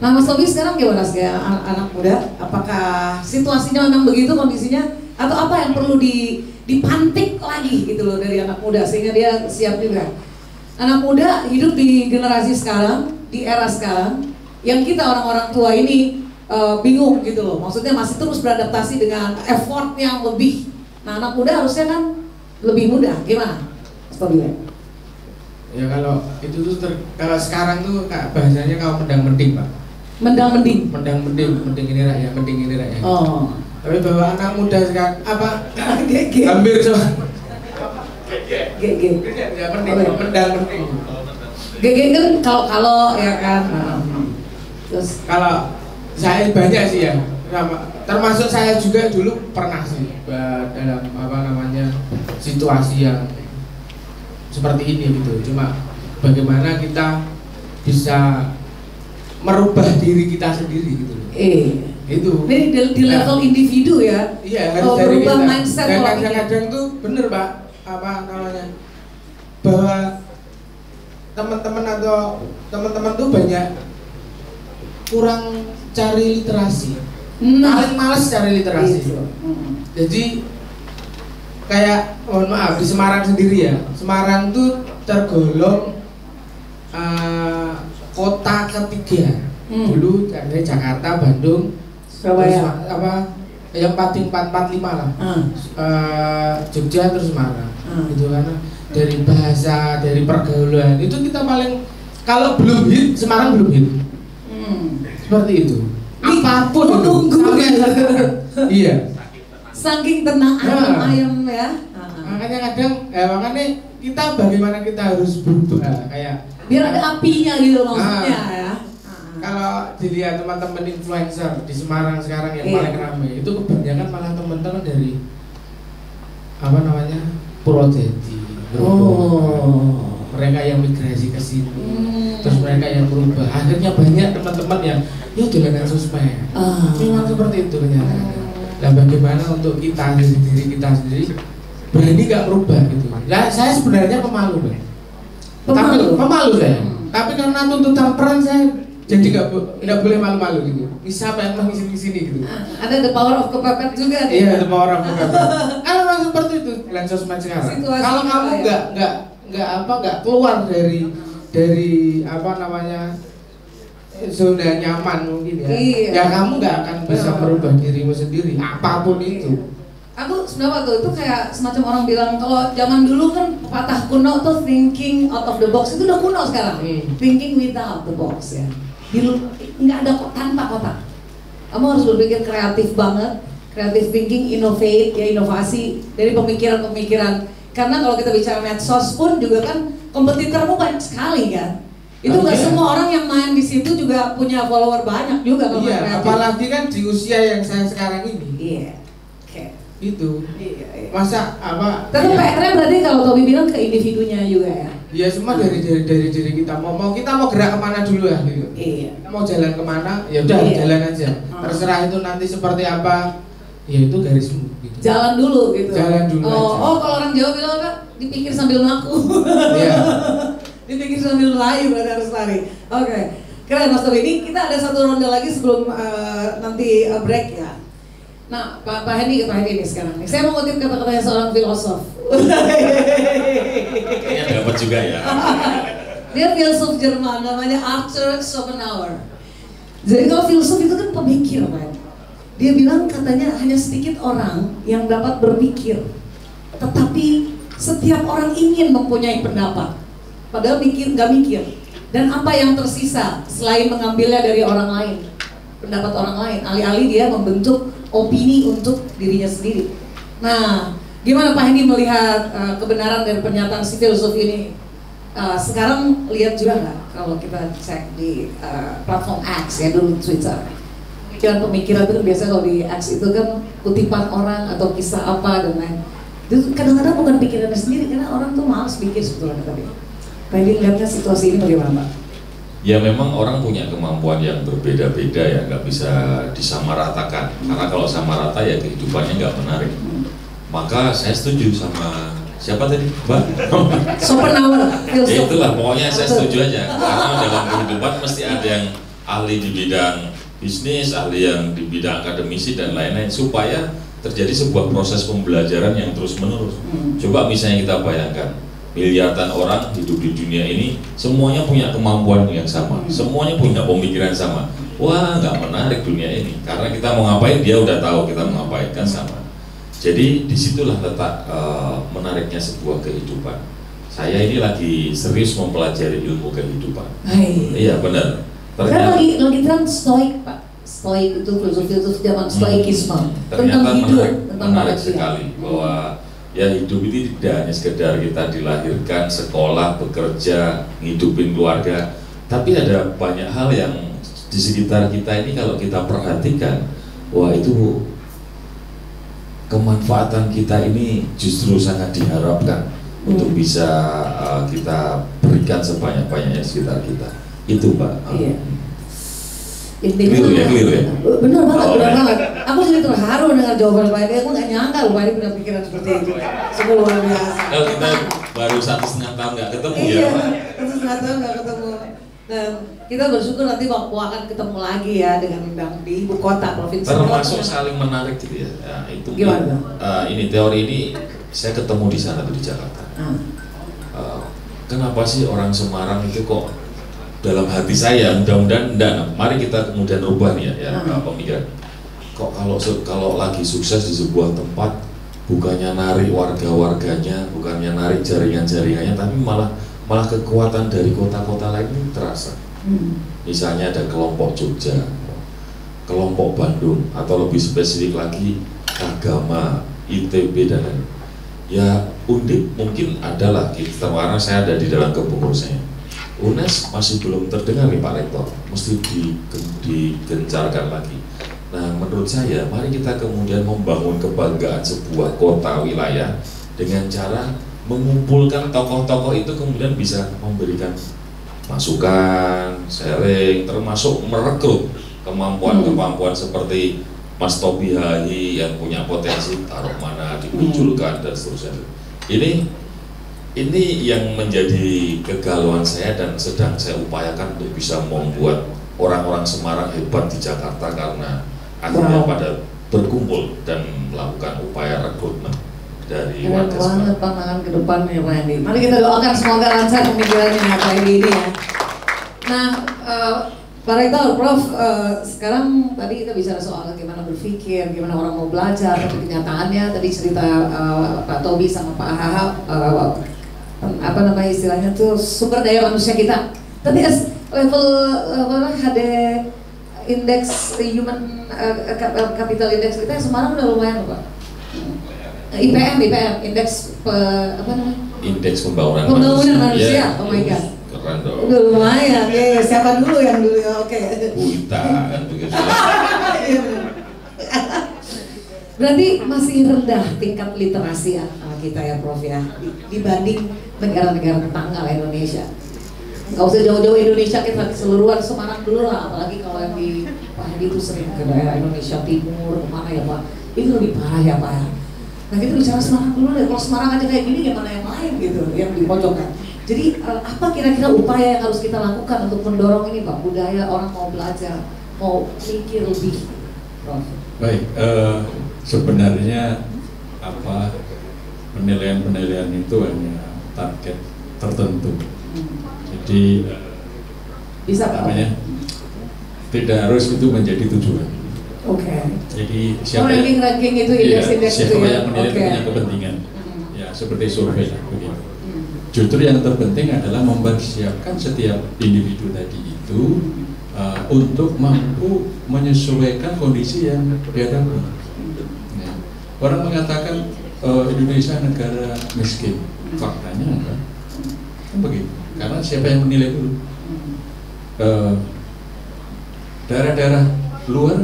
Nah, Mas Tobi sekarang gimana sih anak muda? Apakah situasinya memang begitu kondisinya, atau apa yang perlu dipantik lagi gitu loh dari anak muda sehingga dia siap juga? Anak muda hidup di generasi sekarang, di era sekarang, yang kita orang-orang tua ini bingung gitu loh. Maksudnya masih terus beradaptasi dengan effort yang lebih. Nah, anak muda harusnya kan lebih mudah. Gimana? Ya kalau itu tuh kalau sekarang tuh bahasanya kalau mendang-mending, Pak. Mendang-mending. Mending ini rakyat, mending ini rakyat. Oh. Tapi bahwa anak muda sekarang apa? GG. Hampir semua. GG. Ya mendang-mending. GG kan kalau ya kan. Terus kalau saya banyak sih ya. Termasuk saya juga dulu pernah sih dalam situasi yang seperti ini gitu. Cuma bagaimana kita bisa merubah diri kita sendiri gitu. Itu. Ini di level individu ya. Iya, harus dari berubah kita. mindset. Dan kadang-kadang tuh bener Pak, bahwa teman-teman tuh banyak kurang cari literasi. Paling males cari literasi. Jadi kayak mohon maaf di Semarang sendiri ya. Semarang tuh tergolong kota ketiga. Dulu dari Jakarta, Bandung, Surabaya, yang 445 lah. Jogja terus Semarang. Gitu karena dari bahasa, dari pergaulan itu kita paling, kalau belum hit, Semarang belum hit. Seperti itu. Apapun itu. Iya. Saking tenang ayam ya. Makanya makanya kita bagaimana kita harus berubah kayak biar ada apinya gitu maksudnya ya. Kalau dilihat teman-teman influencer di Semarang sekarang yang paling ramai itu kebanyakan malah teman-teman dari Purwodadi. Mereka yang migrasi ke sini, terus mereka yang berubah. Akhirnya banyak teman-teman yang dolanan sosmed. Memang seperti itu kenyataannya. Dan bagaimana untuk kita sendiri berani nggak berubah gitu. Ya, saya sebenarnya pemalu, Bang. Pemalu saya. Tapi karena tuntutan peran saya jadi nggak boleh malu-malu gitu. Bisa apa yang mengisi di sini gitu. Ada the power of kepepet juga. Iya, the power of kepepet. Kalau memang seperti itu dan sosmed sekarang. Kalau kamu nggak keluar dari zona nyaman mungkin ya. Ya kamu nggak akan bisa merubah dirimu sendiri apapun itu. Aku sebenarnya itu kayak semacam orang bilang kalau zaman dulu kan patah kuno tuh thinking out of the box, itu udah kuno sekarang. Thinking without the box ya. Nggak ada tanpa kotak. Kamu harus berpikir kreatif banget, creative thinking, innovate ya, inovasi dari pemikiran-pemikiran. Karena kalau kita bicara medsos pun juga kan kompetitormu banyak sekali kan. Itu nggak semua orang yang main di situ juga punya follower banyak juga kalau kreatif. Apalagi kan di usia yang saya sekarang ini. Iya. Itu masa tapi PR-nya berarti kalau Tobi bilang ke individunya juga ya. Iya, semua dari diri kita. Kita mau gerak kemana dulu ya gitu. Iya. Kita mau jalan kemana ya udah jalan aja. Terserah itu nanti seperti apa. Ya itu garismu gitu. Jalan dulu gitu. Jalan dulu aja. Kalau orang Jawa bilang apa? Dipikir sambil ngaku. Iya. Dipikir sambil lari berarti harus lari. Oke. Keren Mas Tobi. Ini kita ada satu ronde lagi sebelum nanti break ya. Nah, Pak Hendy ini sekarang. Saya mau ngutip kata-katanya seorang filosof. Kayaknya dapat juga ya. Dia filsuf Jerman, namanya Arthur Schopenhauer. Jadi kalau filsuf itu kan pemikir, Pak. Dia bilang katanya hanya sedikit orang yang dapat berpikir, tetapi setiap orang ingin mempunyai pendapat, padahal nggak mikir. Dan apa yang tersisa selain mengambilnya dari orang lain, pendapat orang lain, alih-alih dia membentuk opini untuk dirinya sendiri. Nah, gimana Pak Hendy melihat kebenaran dari pernyataan si filsuf ini? Sekarang lihat juga nggak kalau kita cek di platform X ya, dulu Twitter, pemikiran itu biasanya kalau di X itu kan kutipan orang atau kisah apa dan lain. Itu kadang-kadang bukan pikirannya sendiri karena orang tuh malas pikir sebetulnya tadi. Pak Hendy lihatnya situasi ini bagaimana Pak? Ya memang orang punya kemampuan yang berbeda-beda ya, nggak bisa disamaratakan. Karena kalau sama rata ya kehidupannya nggak menarik. Maka saya setuju sama siapa tadi, Mbak? Schopenhauer. Ya itulah, pokoknya saya setuju aja. Karena dalam kehidupan mesti ada yang ahli di bidang bisnis, ahli yang di bidang akademisi dan lain-lain, supaya terjadi sebuah proses pembelajaran yang terus-menerus. Coba misalnya kita bayangkan, miliaran orang hidup di dunia ini, semuanya punya kemampuan yang sama, semuanya punya pemikiran sama. Wah, nggak menarik dunia ini. Karena kita mau ngapain, dia udah tahu kita mau ngapain, kan sama. Jadi disitulah letak menariknya sebuah kehidupan. Saya ini lagi serius mempelajari ilmu kehidupan. Iya benar. Ternyata lagi tren stoik Pak. Stoik itu filsuf zaman stoikisme. Ternyata tentang hidup, menarik sekali bahwa ya hidup ini tidak hanya sekedar kita dilahirkan, sekolah, bekerja, ngidupin keluarga, tapi ada banyak hal yang di sekitar kita ini kalau kita perhatikan, wah itu kemanfaatan kita ini justru sangat diharapkan untuk bisa kita berikan sebanyak-banyaknya sekitar kita. Itu Pak. Iya. Keliru ya? Benar banget. Aku jadi terharu dengan jawaban Pak Hendy. Aku nggak nyangka loh Pak Hendy punya pikiran seperti itu. Sungguh luar biasa. Kalau kita baru 1,5 tahun nggak ketemu ya. Iya, 1,5 tahun nggak ketemu. Dan kita bersyukur nanti waktu akan ketemu lagi ya dengan di ibu kota provinsi. Termasuk saling menarik gitu ya. Ya itu. Gimana? Ini teori ini saya ketemu di sana di Jakarta. Kenapa sih orang Semarang itu kok dalam hati saya, mudah-mudahan enggak. Mari kita kemudian rubah nih ya pemikiran. Kok kalau lagi sukses di sebuah tempat, bukannya narik warga-warganya, bukannya narik jaringan-jaringannya, tapi malah kekuatan dari kota-kota lain ini terasa. Misalnya ada kelompok Jogja, kelompok Bandung, atau lebih spesifik lagi agama, ITB dan lain. Ya Undip mungkin adalah kita, karena saya ada di dalam kepengurusnya. UNES masih belum terdengar nih Pak Rektor, mesti digencarkan lagi. Nah menurut saya, mari kita kemudian membangun kebanggaan sebuah kota wilayah dengan cara mengumpulkan tokoh-tokoh itu kemudian bisa memberikan masukan, sharing, termasuk merekrut kemampuan-kemampuan seperti Mas Tobi Hahi yang punya potensi taruh mana dimunculkan dan seterusnya. Ini yang menjadi kegalauan saya dan sedang saya upayakan untuk bisa membuat orang-orang Semarang hebat di Jakarta karena akhirnya pada berkumpul dan melakukan upaya rekrutmen dari warga Semarang. Banget pandangan ke depannya Pak Hendy. Mari kita doakan semoga lancar pemikirannya Pak Hendy ini ya. Nah, Pak Rektor, Prof, sekarang tadi kita bicara soal bagaimana berpikir, gimana orang mau belajar, tapi kenyataannya tadi cerita Pak Tobi sama Pak Haha, apa namanya istilahnya tuh sumber daya manusia kita. Tapi level HD indeks human capital index kita Semarang udah lumayan Pak. IPM indeks apa namanya? Indeks pembangunan manusia. Ya, Oh my God. keren dong. Udah lumayan, ya siapa dulu yang dulu ya, oke. Buita kan begitu. Berarti masih rendah tingkat literasi kita ya Prof ya, dibanding negara-negara tetangga Indonesia. Nggak usah jauh-jauh Indonesia, kita keseluruhan Semarang dulu lah, apalagi kalau yang di Pak Hendy itu sering ke daerah Indonesia Timur, kemana ya Pak, itu lebih parah ya Pak. Nah kita bicara Semarang dulu deh, kalau Semarang aja kayak gini gimana yang lain gitu, yang dipojokkan. Jadi apa kira-kira upaya yang harus kita lakukan untuk mendorong ini Pak, budaya orang mau belajar, mau mikir lebih Baik, sebenarnya penilaian itu hanya target tertentu. Jadi bisa namanya tidak harus itu menjadi tujuan. Jadi siapa ranking itu siapa yang menilai punya kepentingan. Ya seperti survei lah begitu. Justru yang terpenting adalah mempersiapkan setiap individu tadi itu untuk mampu menyesuaikan kondisi yang dihadapi. Ya. Orang mengatakan Indonesia negara miskin, faktanya enggak. Kan begitu. Karena siapa yang menilai dulu? Daerah-daerah luar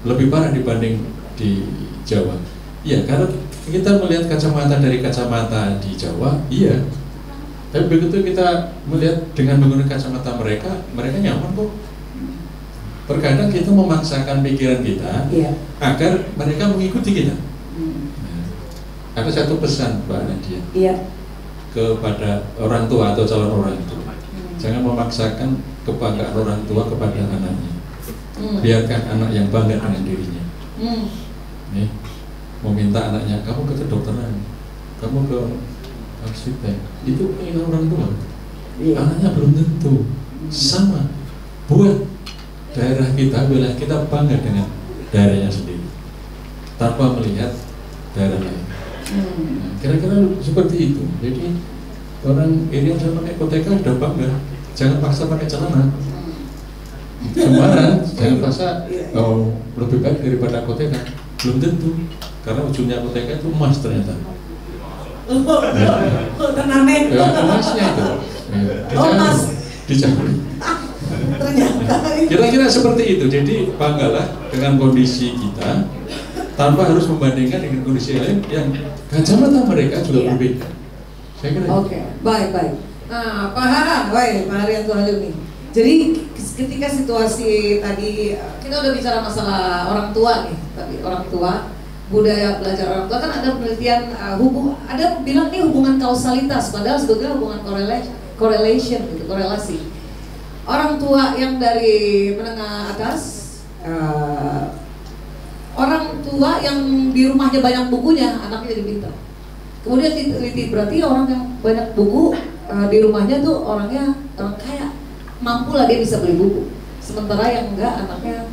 lebih parah dibanding di Jawa. Iya, karena kita melihat kacamata dari kacamata di Jawa, iya. Tapi begitu kita melihat dengan menggunakan kacamata mereka nyaman kok. Terkadang kita memaksakan pikiran kita agar mereka mengikuti kita. Ada satu pesan Mbak Nadia kepada orang tua atau calon orang tua, jangan memaksakan kebanggaan orang tua kepada anaknya. Biarkan anak yang bangga dengan dirinya. Nih, meminta anaknya, kamu ke kedokteran, kamu ke arsitek, itu ingin orang tua. Anaknya belum tentu. Sama, buat daerah kita, wilayah kita bangga dengan daerahnya sendiri, tanpa melihat daerah lain. Nah, kira-kira seperti itu. Jadi orang Irian sama ekoteka udah bangga, jangan paksa pakai celana. Sembarang, jangan paksa lebih baik daripada ekoteka. Belum tentu, karena ujungnya ekoteka itu emas ternyata. Emasnya itu. Emas. Dicabut. Kira-kira seperti itu. Jadi banggalah dengan kondisi kita, tanpa harus membandingkan dengan kondisi lain yang kacamata mereka juga berbeda. Saya kira. Baik. Nah, Pak Haryanto nih. Jadi ketika situasi tadi kita udah bicara masalah orang tua nih, tapi orang tua, budaya belajar orang tua kan ada penelitian ada bilang nih hubungan kausalitas, padahal sebetulnya hubungan correlation gitu, korelasi. Orang tua yang dari menengah atas, orang tua yang di rumahnya banyak bukunya, anaknya jadi pintar. Kemudian diteliti, berarti orang yang banyak buku di rumahnya tuh orangnya orang kaya, mampu lah dia bisa beli buku. Sementara yang enggak, anaknya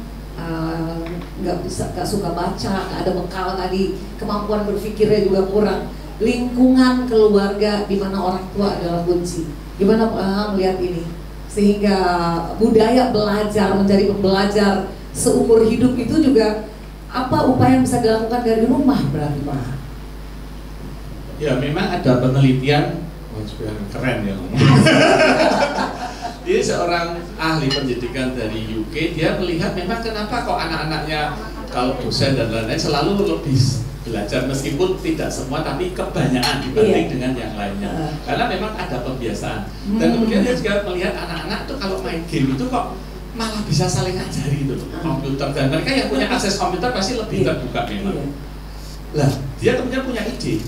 nggak suka baca, nggak ada bekal tadi, kemampuan berpikirnya juga kurang. Lingkungan keluarga di mana orang tua adalah kunci. Gimana melihat ini? Sehingga budaya belajar menjadi pembelajar seumur hidup itu juga apa upaya yang bisa dilakukan dari rumah berarti Pak? Ya memang ada penelitian, keren ya. Jadi seorang ahli pendidikan dari UK, dia melihat memang kenapa kok anak-anaknya kalau dosen dan lain-lain selalu lebih belajar, meskipun tidak semua tapi kebanyakan dibanding dengan yang lainnya, karena memang ada pembiasaan. Dan kemudian dia juga melihat anak-anak tuh kalau main game itu kok malah bisa saling ngajari itu komputer, dan mereka yang punya akses komputer pasti lebih terbuka memang. Lah, dia kemudian punya ide.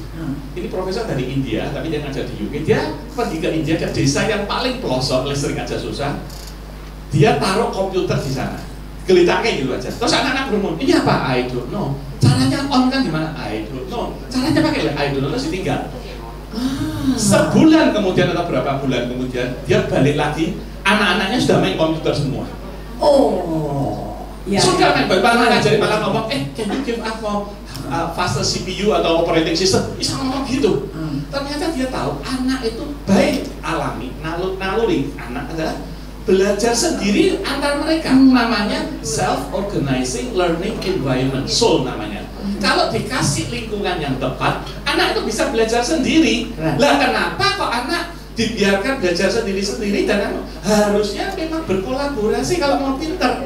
Ini profesor dari India, tapi dia ngajar di UK. Dia pergi ke India, ke desa yang paling pelosok, listrik aja susah. Dia taruh komputer di sana, gelitaknya gitu aja. Terus anak-anak berumur, ini apa? I don't know. Caranya on kan gimana? I don't know. Caranya pakai I don't know, terus ditinggal. Sebulan kemudian atau berapa bulan kemudian, dia balik lagi, anak-anaknya sudah main komputer semua. Sudah main, malah ngajarin, malah ngomong, can you give us more faster CPU atau operating system, bisa ngomong gitu. Ternyata dia tahu anak itu baik alami, naluri. Anak adalah belajar sendiri antar mereka. Namanya self-organizing learning environment, SOL namanya. Kalau dikasih lingkungan yang tepat, anak itu bisa belajar sendiri. Lah kenapa kok anak dibiarkan belajar sendiri-sendiri, dan harusnya memang berkolaborasi kalau mau pinter.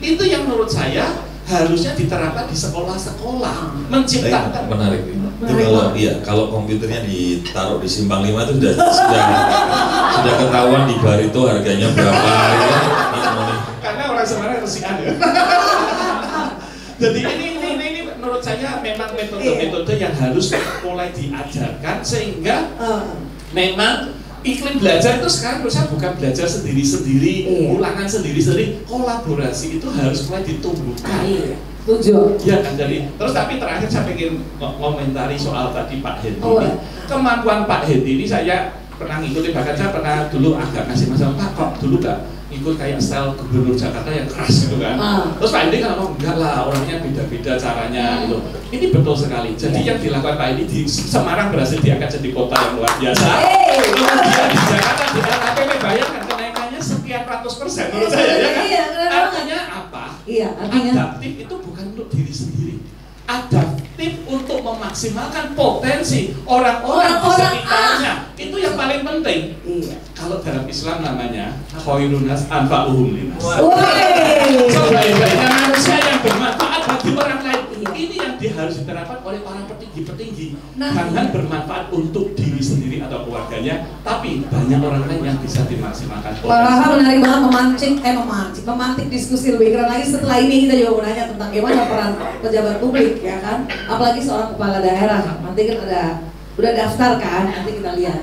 Itu yang menurut saya harusnya diterapkan di sekolah-sekolah, menciptakan. Menarik. Itu kalau komputernya ditaruh di Simpang 5 itu sudah ketahuan di Barito harganya berapa ya. Karena orang Semarang resikan ya. Jadi ini menurut saya memang metode-metode yang harus mulai diajarkan, sehingga memang iklim belajar itu sekarang harusnya bukan belajar sendiri-sendiri, ulangan sendiri-sendiri, kolaborasi itu harus mulai ditumbuhkan. Tujuh. Iya kan, jadi terus tapi terakhir saya ingin komentari soal tadi Pak Hendi. Kemampuan Pak Hendi ini saya pernah ngikutin, bahkan saya pernah dulu agak ngasih masalah, Pak kok dulu gak ikut kayak style gubernur Jakarta yang keras gitu kan. Terus Pak Hendi kan ngomong, enggak lah, orangnya beda-beda caranya gitu. Ini betul sekali. Jadi yang dilakukan Pak Hendi di Semarang berhasil diangkat jadi kota yang luar biasa. Kemudian di Jakarta di LKPP bayangkan kenaikannya sekian ratus % menurut saya ya kan. Artinya apa? Adaptif itu bukan untuk diri sendiri. Adaptif untuk memaksimalkan potensi orang-orang di sekitarnya. Itu yang paling penting. Kalau dalam Islam namanya khairun nas anfa'uhum linnas. Sebaik-baiknya manusia yang bermanfaat bagi orang lain. Ini yang harus diterapkan oleh para petinggi-petinggi. Jangan bermanfaat untuk diri sendiri atau keluarganya, tapi banyak orang lain yang bisa dimaksimalkan. Wah, menarik banget memantik diskusi lebih keren lagi. Setelah ini kita juga mau nanya tentang gimana peran pejabat publik, ya kan? Apalagi seorang kepala daerah. Nanti kan udah daftar kan? Nanti kita lihat.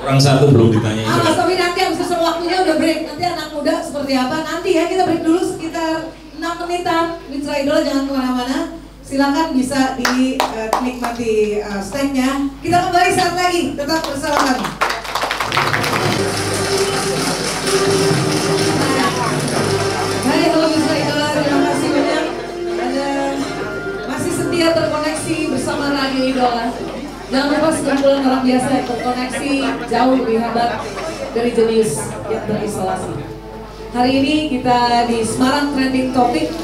Orang satu belum ditanyain. Mas Tommy, nanti habis itu waktunya udah break. Nanti anak muda seperti apa? Nanti ya kita break dulu sekitar 6 menitan. Mitra Idola jangan kemana-mana. Silakan bisa dinikmati snacknya. Kita kembali saat lagi. Tetap bersama kami. Hai, halo Mitra Idola. Terima kasih banyak. Masih setia terkoneksi bersama Radio Idola. Jangan lupa sekumpulan orang biasa yang terkoneksi jauh lebih hebat dari jenius yang terisolasi. Hari ini kita di Semarang Trending Topic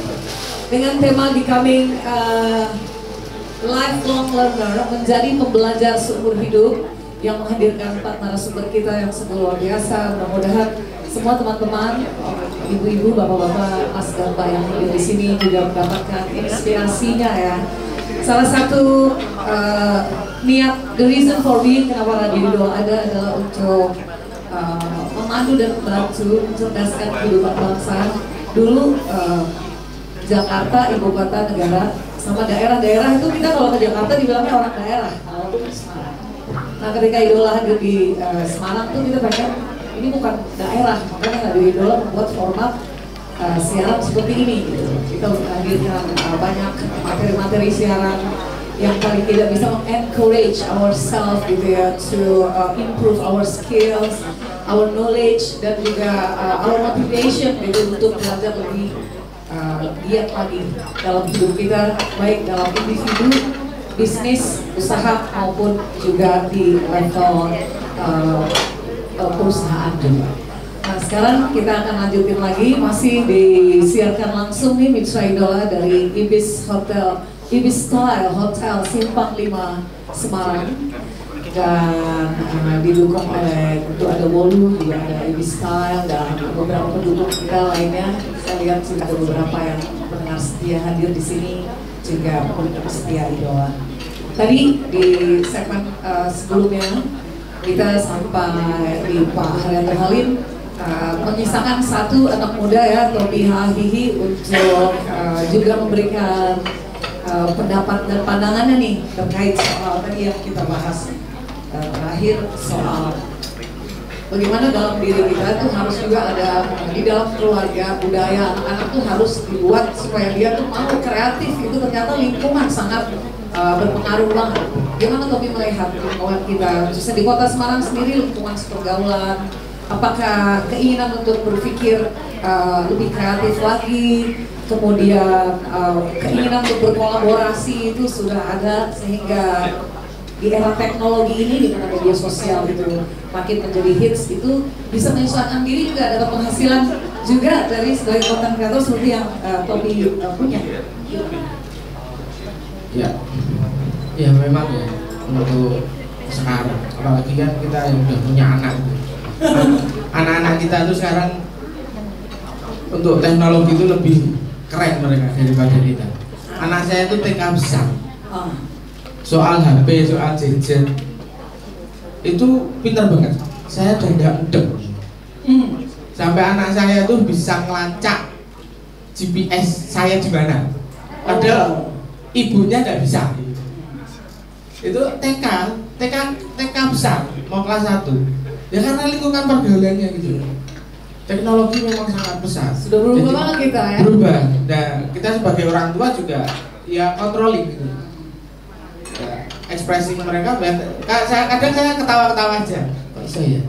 dengan tema Becoming Lifelong Learner, menjadi pembelajar seumur hidup, yang menghadirkan 4 narasumber kita yang sungguh luar biasa. Mudah-mudahan semua teman-teman, ibu-ibu, bapak-bapak, mas dan mbak yang hadir di sini juga mendapatkan inspirasinya ya. Salah satu niat, the reason for being kenapa Radio Idola ada adalah untuk memandu dan membantu mencerdaskan kehidupan bangsa. Dulu Jakarta, ibu kota negara, sama daerah-daerah itu kita kalau ke Jakarta dibilangnya orang daerah. Nah ketika Idola hadir di Semarang tuh kita pengen ini bukan daerah, makanya Radio Idola membuat format siaran seperti ini gitu. Kita menghadirkan banyak materi-materi siaran yang paling tidak bisa encourage ourselves gitu ya, to improve our skills, our knowledge, dan juga our motivation gitu untuk belajar lebih giat lagi dalam hidup kita, baik dalam individu, bisnis, usaha maupun juga di level perusahaan juga. Nah sekarang kita akan lanjutin lagi, masih disiarkan langsung nih Mitra Idola dari Ibis Style Hotel Simpang 5 Semarang, dan didukung oleh tentu ada Wolu, juga ada Ibis Style dan beberapa pendukung kita lainnya. Saya lihat juga ada beberapa yang pendengar setia hadir di sini, juga pendukung setia Idola. Tadi di segmen sebelumnya kita sampai di Pak Haryanto Halim menyisakan satu anak muda ya, Tobi Hahihi, untuk juga memberikan pendapat dan pandangannya nih terkait soal tadi yang kita bahas terakhir, soal bagaimana dalam diri kita tuh harus juga ada di dalam keluarga, budaya anak-anak tuh harus dibuat supaya dia tuh mau kreatif. Itu ternyata lingkungan sangat berpengaruh banget. Gimana Tobi melihat lingkungan kita, khususnya di kota Semarang sendiri, lingkungan pergaulan? Apakah keinginan untuk berpikir lebih kreatif lagi, kemudian keinginan untuk berkolaborasi itu sudah ada, sehingga di era teknologi ini di mana media sosial itu makin menjadi hits, itu bisa menyesuaikan diri juga dalam penghasilan juga dari sebagai content creator seperti yang Tobi punya. Ya memang ya, untuk sekarang apalagi kan kita yang udah punya anak, anak-anak kita tuh sekarang untuk teknologi itu lebih keren mereka daripada kita. Anak saya itu TK besar, soal HP, soal gadget itu pintar banget. Saya dendam sampai anak saya tuh bisa ngelacak GPS saya di mana, padahal ibunya nggak bisa. Itu TK besar mau kelas 1 ya, karena lingkungan pergaulannya gitu. teknologi memang sangat pesat. Sudah berubah banget kita ya. Berubah. Dan kita sebagai orang tua juga ya controlling gitu. Ya, ekspresi mereka kadang saya ketawa-ketawa aja. Kok iso ya?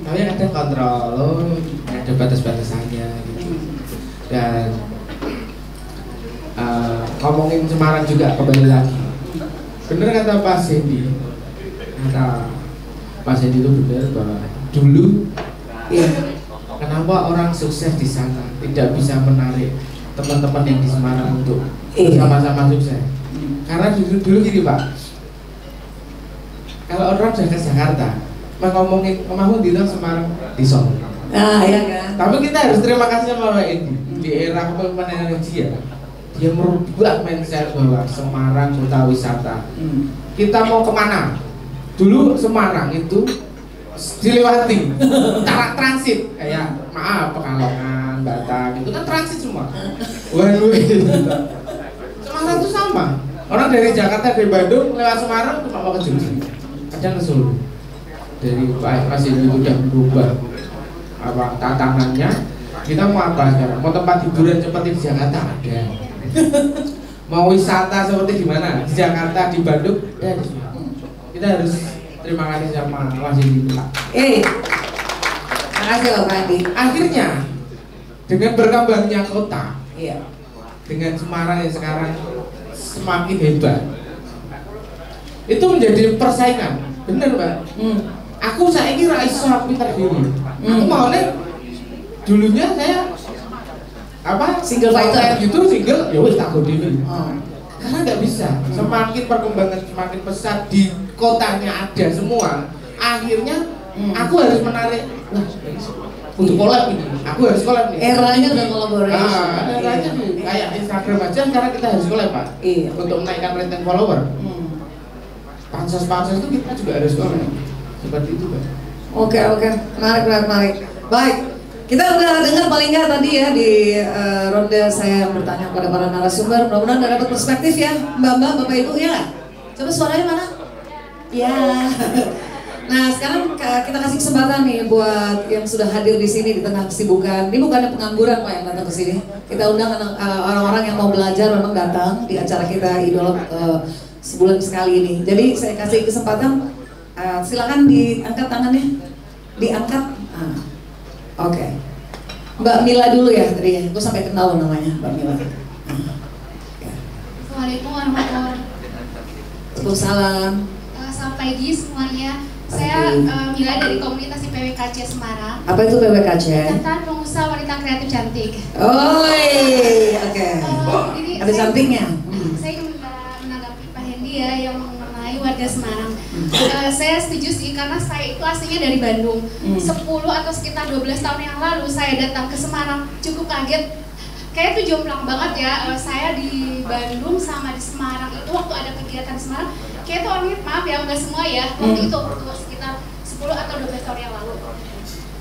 Tapi kadang kontrol, ada batas-batasannya gitu. Dan ngomongin Semarang juga kembali lagi. Bener kata Pak Sendi. Kata Pak Sendi itu benar bahwa dulu kenapa orang sukses di sana tidak bisa menarik teman-teman yang di Semarang untuk sama-sama sukses. Karena dulu gini Pak, kalau orang sudah ke Jakarta ngomongin kemauan di Semarang di Solo. Nah, ya kan. Tapi kita harus terima kasih sama Pak Edi di era kepemimpinan dia merubah mindset bahwa Semarang kota wisata. Kita mau kemana? Dulu Semarang itu dilewati cara transit kayak maaf Pekalongan, Batam itu kan transit semua. Waduh, Semarang itu sama. Orang dari Jakarta, dari Bandung lewat Semarang cuma mau ke Jogja, kadang ke Solo. Dari Pak Presiden itu udah berubah apa tatanannya. Kita mau apa sekarang? Mau tempat hiburan seperti di Jakarta ada. Mau wisata seperti di mana? Di Jakarta, di Bandung, ya di sini. Kita harus terima kasih sama Mas Indi. Terima kasih Pak Andi. Akhirnya dengan berkembangnya kota, dengan Semarang yang sekarang semakin hebat, itu menjadi persaingan. Bener Pak. Aku saya kira iso pinter dulu. Aku maunya dulunya saya single fighter gitu, single ya wis tak dulu. Karena nggak bisa. Semakin perkembangan semakin pesat di kotanya ada semua. Akhirnya aku harus menarik untuk collab ini. Aku harus collab nih. Eranya udah collaboration. Eranya kayak Instagram aja sekarang kita harus collab Pak. Untuk menaikkan rating follower. Pansos-pansos itu kita juga harus collab. Seperti itu Pak. Oke, menarik. Baik, kita udah dengar paling nggak tadi ya di ronde saya yang bertanya kepada para narasumber. Mudah-mudahan udah dapat perspektif ya, Mbak-mbak, Bapak Ibu ya. Coba suaranya mana? Ya. Nah sekarang kita kasih kesempatan nih buat yang sudah hadir di sini di tengah kesibukan. Ini bukannya pengangguran Pak yang datang ke sini. Kita undang orang-orang yang mau belajar memang datang di acara kita Idola sebulan sekali ini. Jadi saya kasih kesempatan. Silakan diangkat tangannya, diangkat. Oke. Mbak Mila dulu ya tadi ya, gue sampai kenal namanya Mbak Mila. Assalamualaikum warahmatullahi wabarakatuh. Waalaikumsalam. Selamat pagi semuanya. Saya Mila dari komunitas IPWKC Semarang. Apa itu PWKC? Ikatan Pengusaha Wanita Kreatif Cantik. Oke. Ada sampingnya. Saya ingin menanggapi Pak Hendy ya yang mengenai warga Semarang. Saya setuju sih karena saya itu aslinya dari Bandung. 10 atau sekitar 12 tahun yang lalu saya datang ke Semarang, cukup kaget. Kayak itu jomplang banget ya, saya di Bandung sama di Semarang itu waktu ada kegiatan di Semarang, kayak itu orangnya, maaf ya, enggak semua ya, waktu itu sekitar 10 atau 12 tahun yang lalu.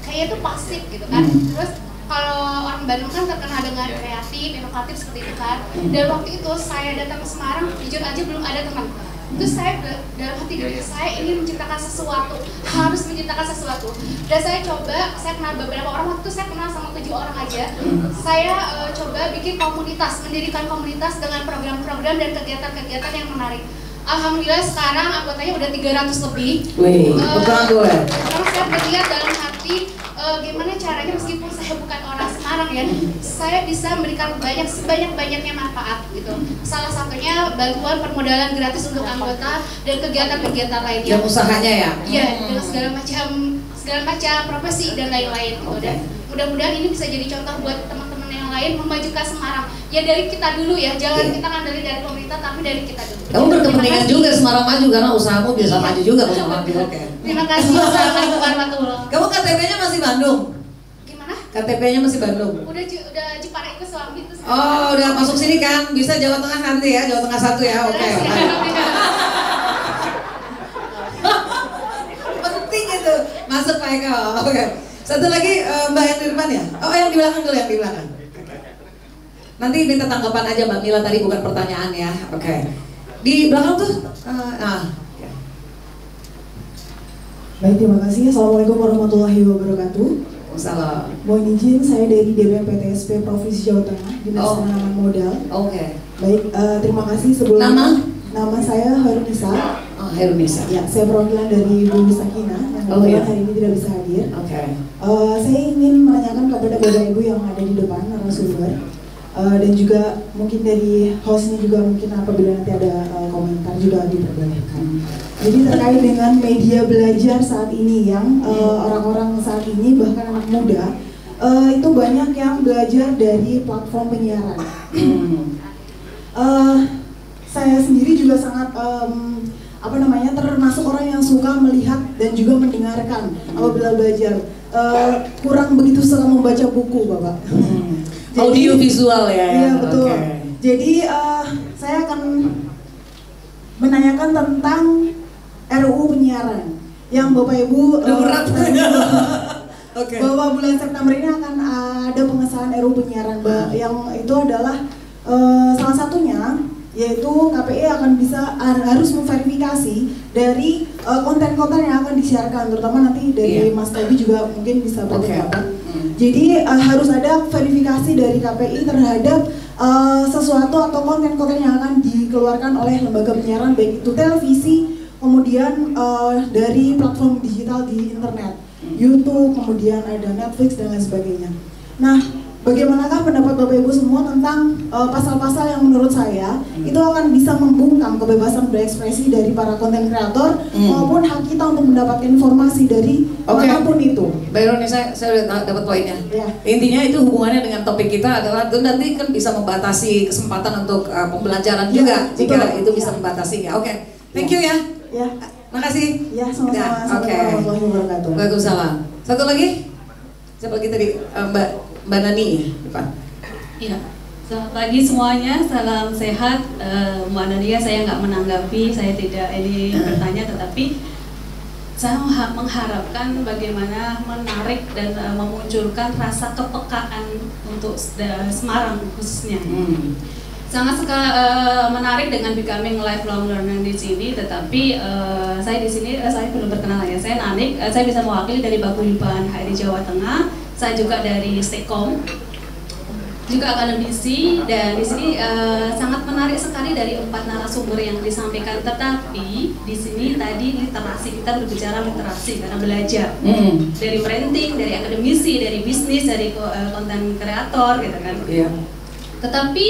Kayak itu pasif gitu kan. Terus kalau orang Bandung kan terkenal dengan kreatif, inovatif seperti itu kan. Dan waktu itu saya datang ke Semarang, jujur aja belum ada teman. Terus saya dalam hati diri saya ingin menciptakan sesuatu, harus menciptakan sesuatu. Dan saya coba, saya kenal beberapa orang, waktu itu saya kenal sama 7 orang aja. Saya coba bikin komunitas, mendirikan komunitas dengan program-program dan kegiatan-kegiatan yang menarik. Alhamdulillah sekarang anggotanya udah 300 lebih. Sekarang saya melihat dalam hati gimana caranya meskipun saya bukan orang Semarang ya, saya bisa memberikan sebanyak-banyaknya manfaat gitu. Salah satunya bantuan permodalan gratis untuk anggota dan kegiatan-kegiatan lainnya. Yang usahanya ya? Iya, dengan segala macam profesi dan lain-lain gitu. Dan mudah-mudahan ini bisa jadi contoh buat teman-teman yang lain memajukan Semarang. Ya dari kita dulu ya, jangan kita ngandelin dari pemerintah tapi dari kita dulu. Kamu berkepentingan juga Semarang maju karena usahamu bisa maju juga kalau Semarang maju. Terima kasih. Assalamualaikum warahmatullahi wabarakatuh. Kamu KTP-nya masih Bandung? Gimana? KTP-nya masih Bandung? Udah Jepara ikut suami itu. Oh, udah masuk sini kan? Bisa Jawa Tengah nanti ya, Jawa Tengah 1 ya. Oke. Penting itu masuk Pak Eko. Oke. Satu lagi Mbak yang di depan ya? Oh, yang di belakang dulu, yang di belakang. Nanti minta tanggapan aja Mbak Mila, tadi bukan pertanyaan ya. Oke. Di belakang tuh. Baik, terima kasih. Assalamualaikum warahmatullahi wabarakatuh. Waalaikumsalam. Mohon izin, saya dari DPPTSP Provinsi Jawa Tengah, Dinas Penanaman Modal. Oke. Baik, terima kasih sebelum. Nama saya Harunisa. Oh, Harunisa. Ya, saya perwakilan dari Bu Sakina yang hari ini tidak bisa hadir. Oke. Saya ingin menanyakan kepada Bapak Ibu yang ada di depan narasumber. Dan juga mungkin dari hostnya juga mungkin apabila nanti ada komentar juga diperbolehkan. Jadi terkait dengan media belajar saat ini yang orang-orang saat ini bahkan anak muda itu banyak yang belajar dari platform penyiaran. Saya sendiri juga sangat termasuk orang yang suka melihat dan juga mendengarkan apabila belajar. Kurang begitu suka membaca buku, Bapak. Audio visual ya. Iya betul. Okay. Jadi saya akan menanyakan tentang RUU penyiaran yang Bapak Ibu berat. Bahwa bulan September ini akan ada pengesahan RUU penyiaran yang itu adalah salah satunya yaitu KPI akan harus memverifikasi dari konten-konten yang akan disiarkan, terutama nanti dari Mas Tobi juga mungkin bisa berpendapat. Jadi harus ada verifikasi dari KPI terhadap sesuatu atau konten-konten yang akan dikeluarkan oleh lembaga penyiaran, baik itu televisi, kemudian dari platform digital di internet, YouTube, kemudian ada Netflix dan lain sebagainya. Nah, bagaimanakah pendapat Bapak Ibu semua tentang pasal-pasal yang menurut saya itu akan bisa membungkam kebebasan berekspresi dari para konten kreator maupun hak kita untuk mendapatkan informasi dari manapun itu. Mbak Ironi, saya udah dapat poinnya. Intinya itu hubungannya dengan topik kita adalah itu nanti kan bisa membatasi kesempatan untuk pembelajaran juga jika itu bisa membatasi ya. Oke, thank you ya. Ya, makasih. Ya, sama-sama. Warahmatullahi wabarakatuh. Waalaikumsalam. Satu lagi, siapa lagi tadi? Mbak Nani ya, depan. Iya. Selamat pagi semuanya, salam sehat. Mbak Nadia, saya nggak menanggapi, saya tidak ini bertanya, tetapi saya mengharapkan bagaimana menarik dan memunculkan rasa kepekaan untuk Semarang khususnya. Sangat menarik dengan becoming lifelong learner di sini, tetapi saya di sini saya belum berkenalan ya. Saya Nanik, saya bisa mewakili dari Paguyuban HRD Jawa Tengah. Saya juga dari Stekom, juga akademisi, dan di sini sangat menarik sekali dari 4 narasumber yang disampaikan. Tetapi di sini tadi literasi, kita berbicara literasi karena belajar dari parenting, dari akademisi, dari bisnis, dari konten kreator gitu kan. Tetapi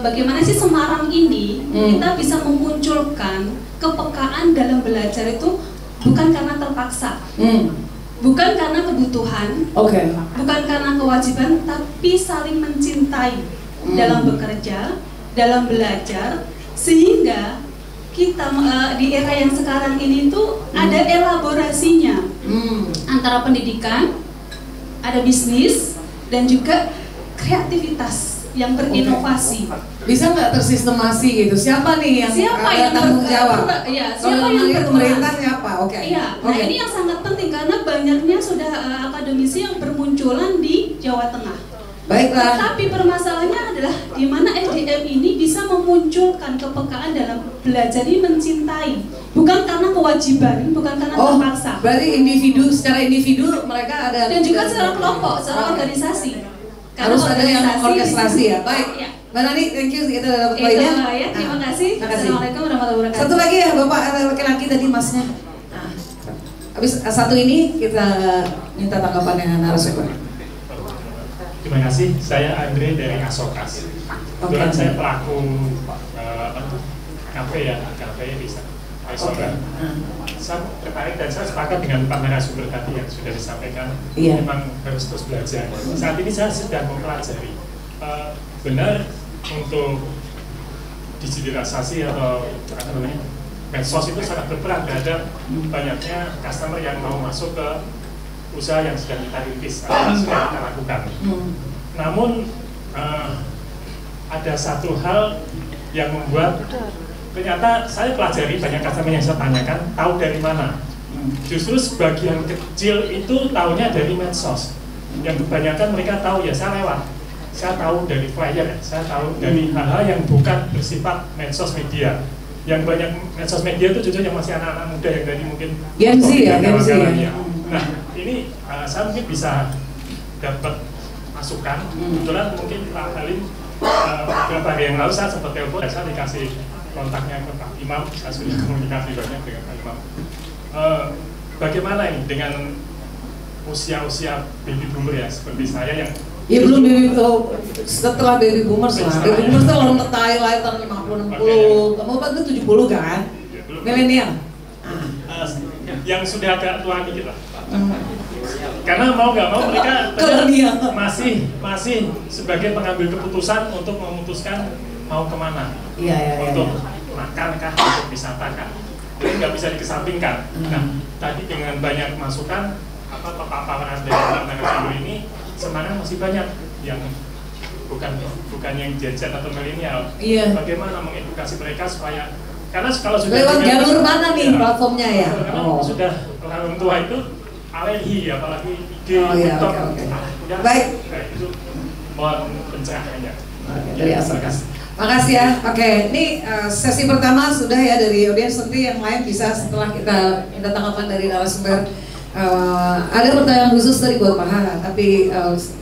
bagaimana sih Semarang ini kita bisa memunculkan kepekaan dalam belajar itu bukan karena terpaksa. Bukan karena kebutuhan, bukan karena kewajiban, tapi saling mencintai dalam bekerja, dalam belajar, sehingga kita di era yang sekarang ini tuh ada elaborasinya antara pendidikan, ada bisnis, dan juga kreativitas yang berinovasi. Bisa nggak tersistemasi gitu? Siapa nih yang tanggung jawab? Siapa yang pemerintah siapa? Nah ini yang sangat penting karena banyaknya sudah akademisi yang bermunculan di Jawa Tengah. Baiklah. Tapi permasalahannya adalah di mana SDM ini bisa memunculkan kepekaan dalam belajar ini mencintai, bukan karena kewajiban, bukan karena terpaksa. Berarti secara individu mereka ada. Dan juga secara kelompok, secara organisasi. Harus ada yang orkestrasi ya. Baik. Mbak Nani, thank you. Kita dapat poinnya. Terima kasih. Assalamualaikum warahmatullahi wabarakatuh. Satu lagi ya Bapak, laki-laki tadi Masnya. Habis satu ini kita minta tanggapannya narasumber. Terima kasih. Saya Andre dari Asokas. Kebetulan saya pelaku kafe ya, kafe bisa. Saya tertarik dan saya sepakat dengan Pak narasumber tadi yang sudah disampaikan. Memang harus terus belajar. Saat ini saya sedang mempelajari benar untuk digitalisasi atau apa namanya medsos itu sangat berperan terhadap banyaknya customer yang mau masuk ke usaha yang sedang kita rintis atau sudah kita lakukan. Namun ada satu hal yang membuat ternyata saya pelajari banyak customer yang saya tanyakan tahu dari mana. Justru sebagian kecil itu tahunya dari medsos. Yang kebanyakan mereka tahu ya saya lewat. Saya tahu dari flyer, saya tahu dari hal-hal yang bukan bersifat medsos media. Yang banyak medsos media itu justru yang masih anak-anak muda yang dari mungkin Gen Z ya. Nah, ini saya mungkin bisa dapat masukan. Kebetulan mungkin Pak Halim beberapa hari yang lalu saya sempat telepon, saya dikasih kontaknya ke Pak Imam, saya sudah komunikasi banyak dengan Pak Imam. Bagaimana ini dengan usia-usia baby boomer ya seperti saya yang belum setelah baby boomers lah. Baby boomers itu orang tertai lahir tahun 50-60, kamu kan itu 70 kan? Milenial. Yang sudah agak tua dikit lah. Karena mau nggak mau mereka masih sebagai pengambil keputusan untuk memutuskan mau kemana, untuk makan kah, untuk wisata kah, jadi nggak bisa dikesampingkan. Nah, tadi dengan banyak masukan paparan dari Pak narasumber ini, sebenarnya masih banyak yang bukan yang Gen Z atau milenial. Bagaimana mengedukasi mereka supaya, karena kalau sudah lewat jalur mana nih platformnya ya? Sudah orang tua itu alergi, apalagi IG, TikTok. Baik. Itu mohon pencerahannya. Makasih ya. Oke, ini sesi pertama sudah ya dari audiens, nanti yang lain bisa setelah kita minta tanggapan dari narasumber. Ada pertanyaan khusus dari buat Pak Haha, tapi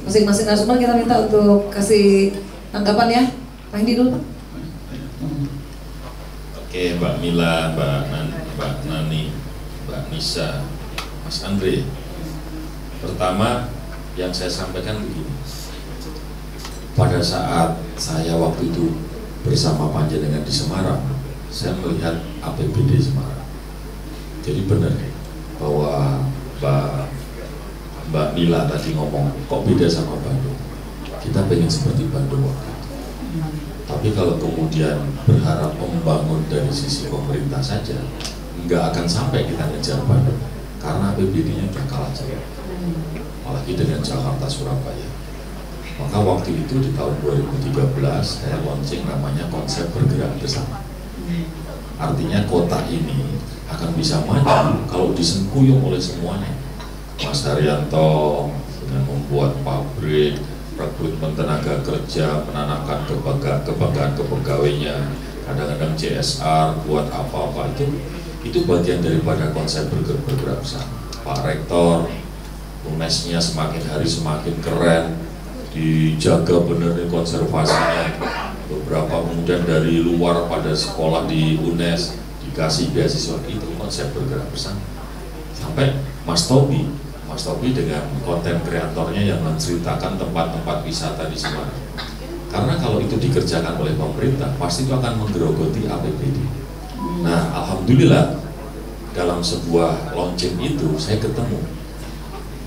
masing-masing narasumber kita minta untuk kasih tanggapan ya. Pak Hendi dulu Pak. Oke, Mbak Mila, Mbak Nani, Mbak Nisa, Mas Andre. Pertama yang saya sampaikan begini, pada saat saya waktu itu bersama panjenengan di Semarang, saya melihat APBD Semarang. Jadi benar bahwa Mbak Mila tadi ngomong, kok beda sama Bandung? Kita pengen seperti Bandung waktu itu. Tapi kalau kemudian berharap membangun dari sisi pemerintah saja, nggak akan sampai kita ngejar Bandung, karena APBD-nya udah kalah jauh, apalagi dengan Jakarta, Surabaya. Maka waktu itu di tahun 2013 saya launching namanya konsep bergerak bersama. Artinya kota ini akan bisa maju kalau disengkuyung oleh semuanya. Mas Haryanto dengan membuat pabrik, rekrutmen tenaga kerja, menanamkan kebanggaan kepegawainya, kadang-kadang CSR, buat apa-apa itu bagian daripada konsep bergerak bersama. Pak Rektor, UNES-nya semakin hari semakin keren, dijaga benar konservasinya. Beberapa kemudian dari luar pada sekolah di UNES dikasih beasiswa, itu konsep bergerak bersama. Sampai Mas Tobi dengan konten kreatornya yang menceritakan tempat-tempat wisata di Semarang. Karena kalau itu dikerjakan oleh pemerintah, pasti itu akan menggerogoti APBD. Nah, alhamdulillah dalam sebuah launching itu saya ketemu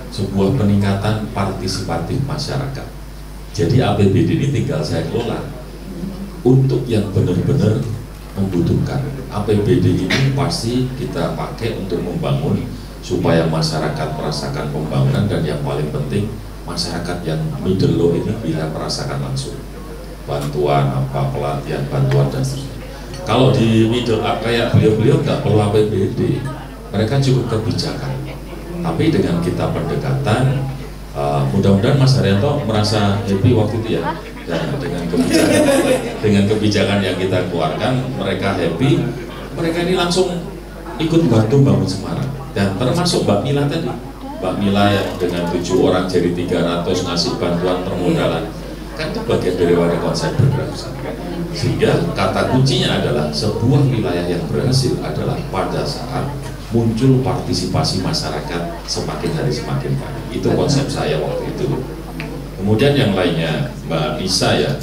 sebuah peningkatan partisipatif masyarakat. Jadi APBD ini tinggal saya kelola untuk yang benar-benar membutuhkan. APBD ini pasti kita pakai untuk membangun supaya masyarakat merasakan pembangunan, dan yang paling penting masyarakat yang middle low ini bisa merasakan langsung bantuan apa, pelatihan, bantuan dan sebagainya. Kalau di middle up kayak beliau-beliau nggak perlu APBD, mereka cukup kebijakan. Tapi dengan kita pendekatan, mudah-mudahan Mas Haryanto merasa happy waktu itu ya, dan dengan kebijakan yang kita keluarkan, mereka happy, mereka ini langsung ikut bantu bangun Semarang. Dan termasuk Mbak Mila tadi, Mbak Mila ya, dengan 7 orang jadi 300 ngasih bantuan permodalan, kan itu bagian dari konsep bergerak bersama. Sehingga kata kuncinya adalah sebuah wilayah yang berhasil adalah pada saat muncul partisipasi masyarakat semakin hari semakin banyak. Itu konsep saya waktu itu. Kemudian yang lainnya, Mbak Nisa ya,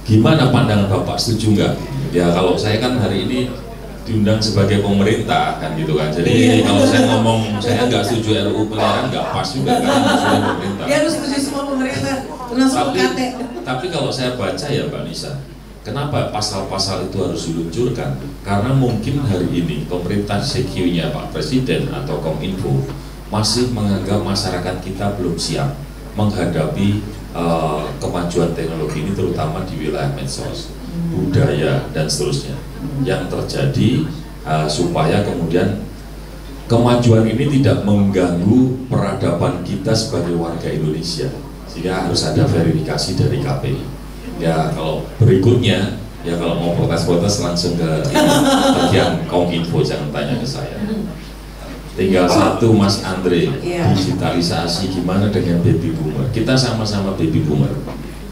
gimana pandangan Bapak, setuju nggak? Ya kalau saya kan hari ini diundang sebagai pemerintah kan gitu kan, jadi kalau saya ngomong saya nggak setuju RUU penyiaran nggak pas juga karena sudah pemerintah. Dia harus setuju semua pemerintah, termasuk UKT. Tapi kalau saya baca ya Mbak Nisa, kenapa pasal-pasal itu harus diluncurkan? Karena mungkin hari ini pemerintah CQ-nya Pak Presiden atau Kominfo masih menganggap masyarakat kita belum siap menghadapi kemajuan teknologi ini, terutama di wilayah medsos, budaya dan seterusnya yang terjadi, supaya kemudian kemajuan ini tidak mengganggu peradaban kita sebagai warga Indonesia, sehingga harus ada verifikasi dari KPI. Ya kalau berikutnya, ya kalau mau protes-protes langsung ke bagian Kominfo, jangan tanya ke saya. Tinggal satu Mas Andre, digitalisasi gimana dengan baby boomer. Kita sama-sama baby boomer,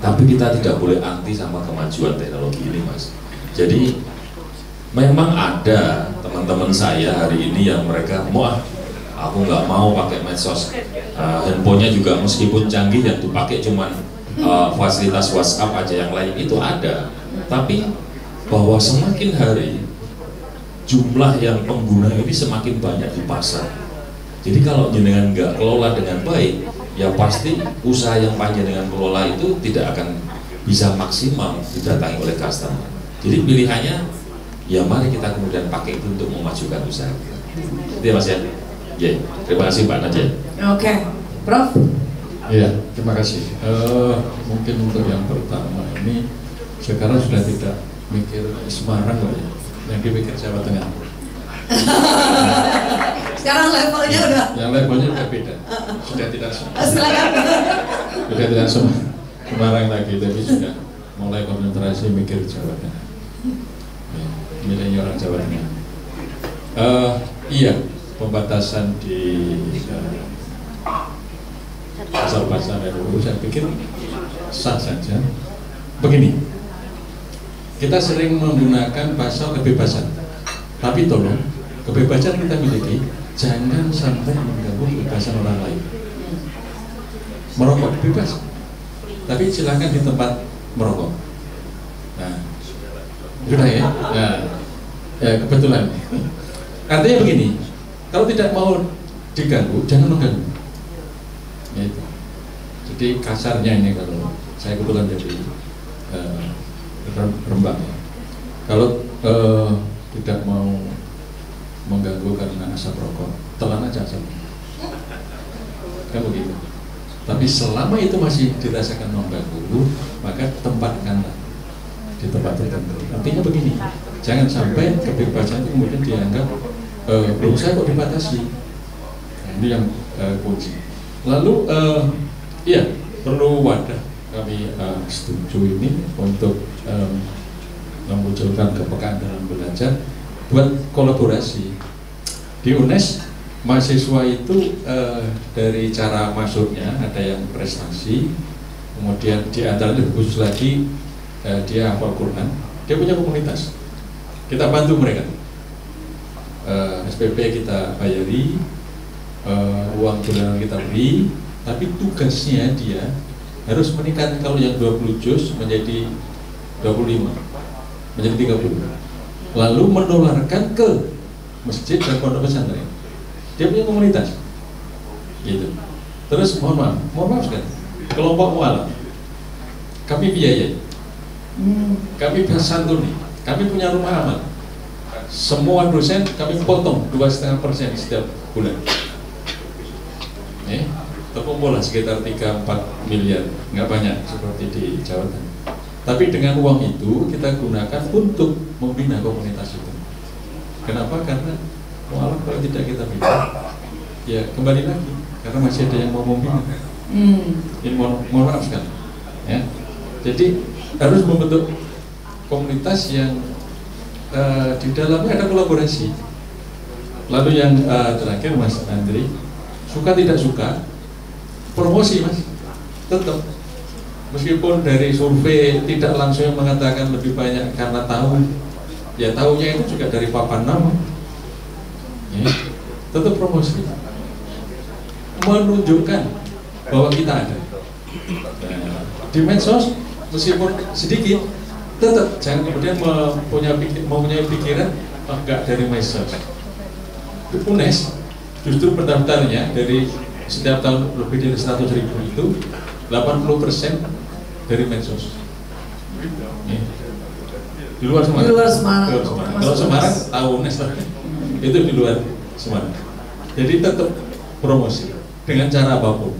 tapi kita tidak boleh anti sama kemajuan teknologi ini, Mas. Jadi memang ada teman-teman saya hari ini yang mereka aku nggak mau pakai medsos, handphonenya juga meskipun canggih yang dipakai cuman fasilitas WhatsApp aja, yang lain itu ada. Tapi bahwa semakin hari jumlah yang pengguna ini semakin banyak di pasar. Jadi kalau jenengan nggak kelola dengan baik, ya pasti usaha yang panjenengan kelola itu tidak akan bisa maksimal didatangi oleh customer. Jadi pilihannya, ya mari kita kemudian pakai itu untuk memajukan usaha kita. Itu ya Mas ya. Ya, terima kasih Pak Najib. Oke, Prof. Iya, terima kasih. Mungkin untuk yang pertama ini sekarang sudah tidak mikir Semarang loh ya, yang dipikir Jawa Tengah. Sekarang levelnya udah. Yang levelnya udah beda. Sudah tidak silakan. Sudah tidak Semarang lagi, tapi sudah mulai konsentrasi mikir Jawa Tengah. Ya, milihnya orang Jawa Tengah. Iya, pembatasan di pasar-pasar RUU saya pikir sah saja. Begini, kita sering menggunakan pasal kebebasan, tapi tolong kebebasan kita miliki jangan sampai mengganggu kebebasan orang lain. Merokok bebas, tapi silakan di tempat merokok. Nah, sudah ya. Nah, kebetulan. Artinya begini, kalau tidak mau diganggu, jangan mengganggu. Ya, itu. Jadi kasarnya ini, kalau saya kebetulan dari Rembang ya. Kalau tidak mau mengganggu karena asap rokok, telan aja asap. Kan begitu. Tapi selama itu masih dirasakan mengganggu, maka tempatkanlah di tempat tertentu. Artinya begini, jangan sampai kebebasan itu kemudian dianggap saya kok dibatasi. Nah, ini yang kunci. Lalu iya, perlu wadah. Kami setuju ini untuk memunculkan kepekaan dalam belajar buat kolaborasi. Di UNES mahasiswa itu dari cara masuknya ada yang prestasi, kemudian di antaranya lebih khusus lagi dia hafal Quran, dia punya komunitas, kita bantu mereka, SPP kita bayari, uang bulanan kita beri, tapi tugasnya dia harus meningkatkan, kalau yang 20 juz menjadi 25, menjadi 30, lalu menularkan ke masjid dan pondok pesantren. Dia punya komunitas gitu. Terus mohon maaf sekali, kelompok mualaf kami biayai, kami santuni, kami punya rumah amal, semua dosen kami potong 2,5% setiap bulan. Terkumpul sekitar 3-4 miliar, nggak banyak seperti di Jawa Tengah. Tapi dengan uang itu kita gunakan untuk membina komunitas itu. Kenapa? Karena mualaf kalau tidak kita bina, ya kembali lagi, karena masih ada yang mau membina. Ini mohon maaf sekali. Ya. Jadi harus membentuk komunitas yang di dalamnya ada kolaborasi. Lalu yang terakhir Mas Andri, suka tidak suka, promosi Mas, tetap meskipun dari survei tidak langsung mengatakan lebih banyak karena tahu, ya tahunya itu juga dari papan nama, ya, tetap promosi, menunjukkan bahwa kita ada. Nah, di medsos meskipun sedikit, tetap jangan kemudian mempunyai pikiran enggak dari medsos. UNES justru pendaftarnya dari setiap tahun lebih dari 100.000 itu 80% dari medsos. Di luar Semarang. Di luar Semarang. Kalau Semarang tahu UNES itu di luar Semarang. Jadi tetap promosi dengan cara apapun.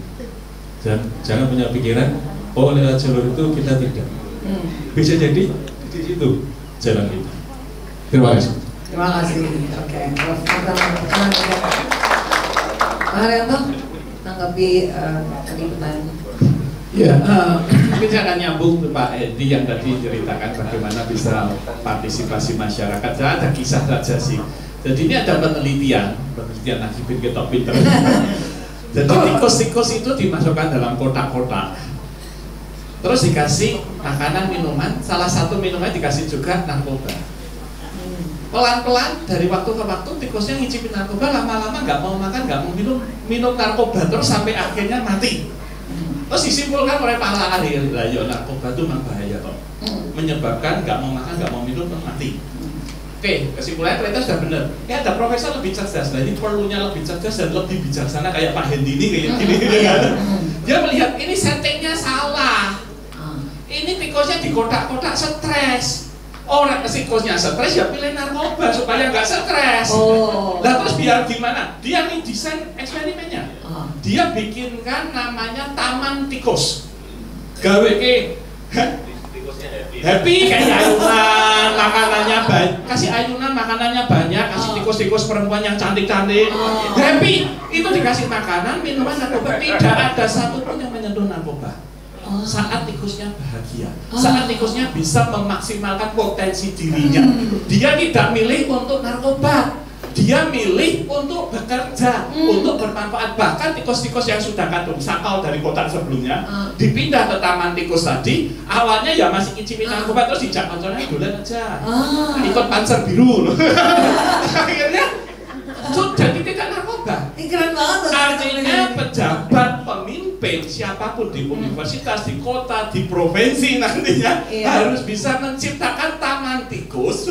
Dan jangan punya pikiran, oh lewat jalur itu kita tidak. Bisa jadi di situ jalan kita. Terima kasih. Terima kasih. Oke. Pak Haryanto, tanggapi tadi pertanyaan. Ya, mungkin saya akan nyambung ke Pak Edi yang tadi ceritakan bagaimana bisa partisipasi masyarakat. Saya ada kisah saja sih. Jadi ini ada penelitian lagi bikin ketok pinter. Jadi tikus-tikus itu dimasukkan dalam kotak-kotak. Terus dikasih makanan, minuman, salah satu minuman dikasih juga narkoba. Pelan-pelan dari waktu ke waktu tikusnya ngicipin narkoba, lama-lama nggak mau makan, nggak mau minum narkoba terus sampai akhirnya mati. Terus disimpulkan oleh para ahli, lah ya narkoba itu memang bahaya toh, menyebabkan nggak mau makan, nggak mau minum terus mati. Oke, kesimpulannya ternyata sudah benar. Ya ada profesor lebih cerdas, nah ini perlunya lebih cerdas dan lebih bijaksana kayak Pak Hendi ini kayak gini. Dia melihat ini settingnya salah. Ini tikusnya di kotak-kotak stres. Orang tikusnya stres ya pilih narkoba supaya nggak stres. Nah terus biar gimana? Dia nih desain eksperimennya. Dia bikinkan namanya taman tikus. Gawe ke happy kayak ayunan, makanannya banyak, kasih ayunan makanannya banyak, kasih tikus-tikus perempuan yang cantik-cantik, happy, itu dikasih makanan, minuman, narkoba, tidak ada satupun yang menyentuh narkoba. Saat tikusnya bahagia, saat tikusnya bisa memaksimalkan potensi dirinya, dia tidak milih untuk narkoba. Dia milih untuk bekerja, untuk bermanfaat. Bahkan tikus-tikus yang sudah kadung sakau dari kotak sebelumnya dipindah ke taman tikus tadi, awalnya ya masih ngicipin narkoba, terus dijak konsolnya dolan aja, ikut panser biru. Akhirnya jadi tidak narkoba. Keren banget. Artinya pejabat, pemimpin, siapapun di universitas, di kota, di provinsi nantinya harus bisa menciptakan taman tikus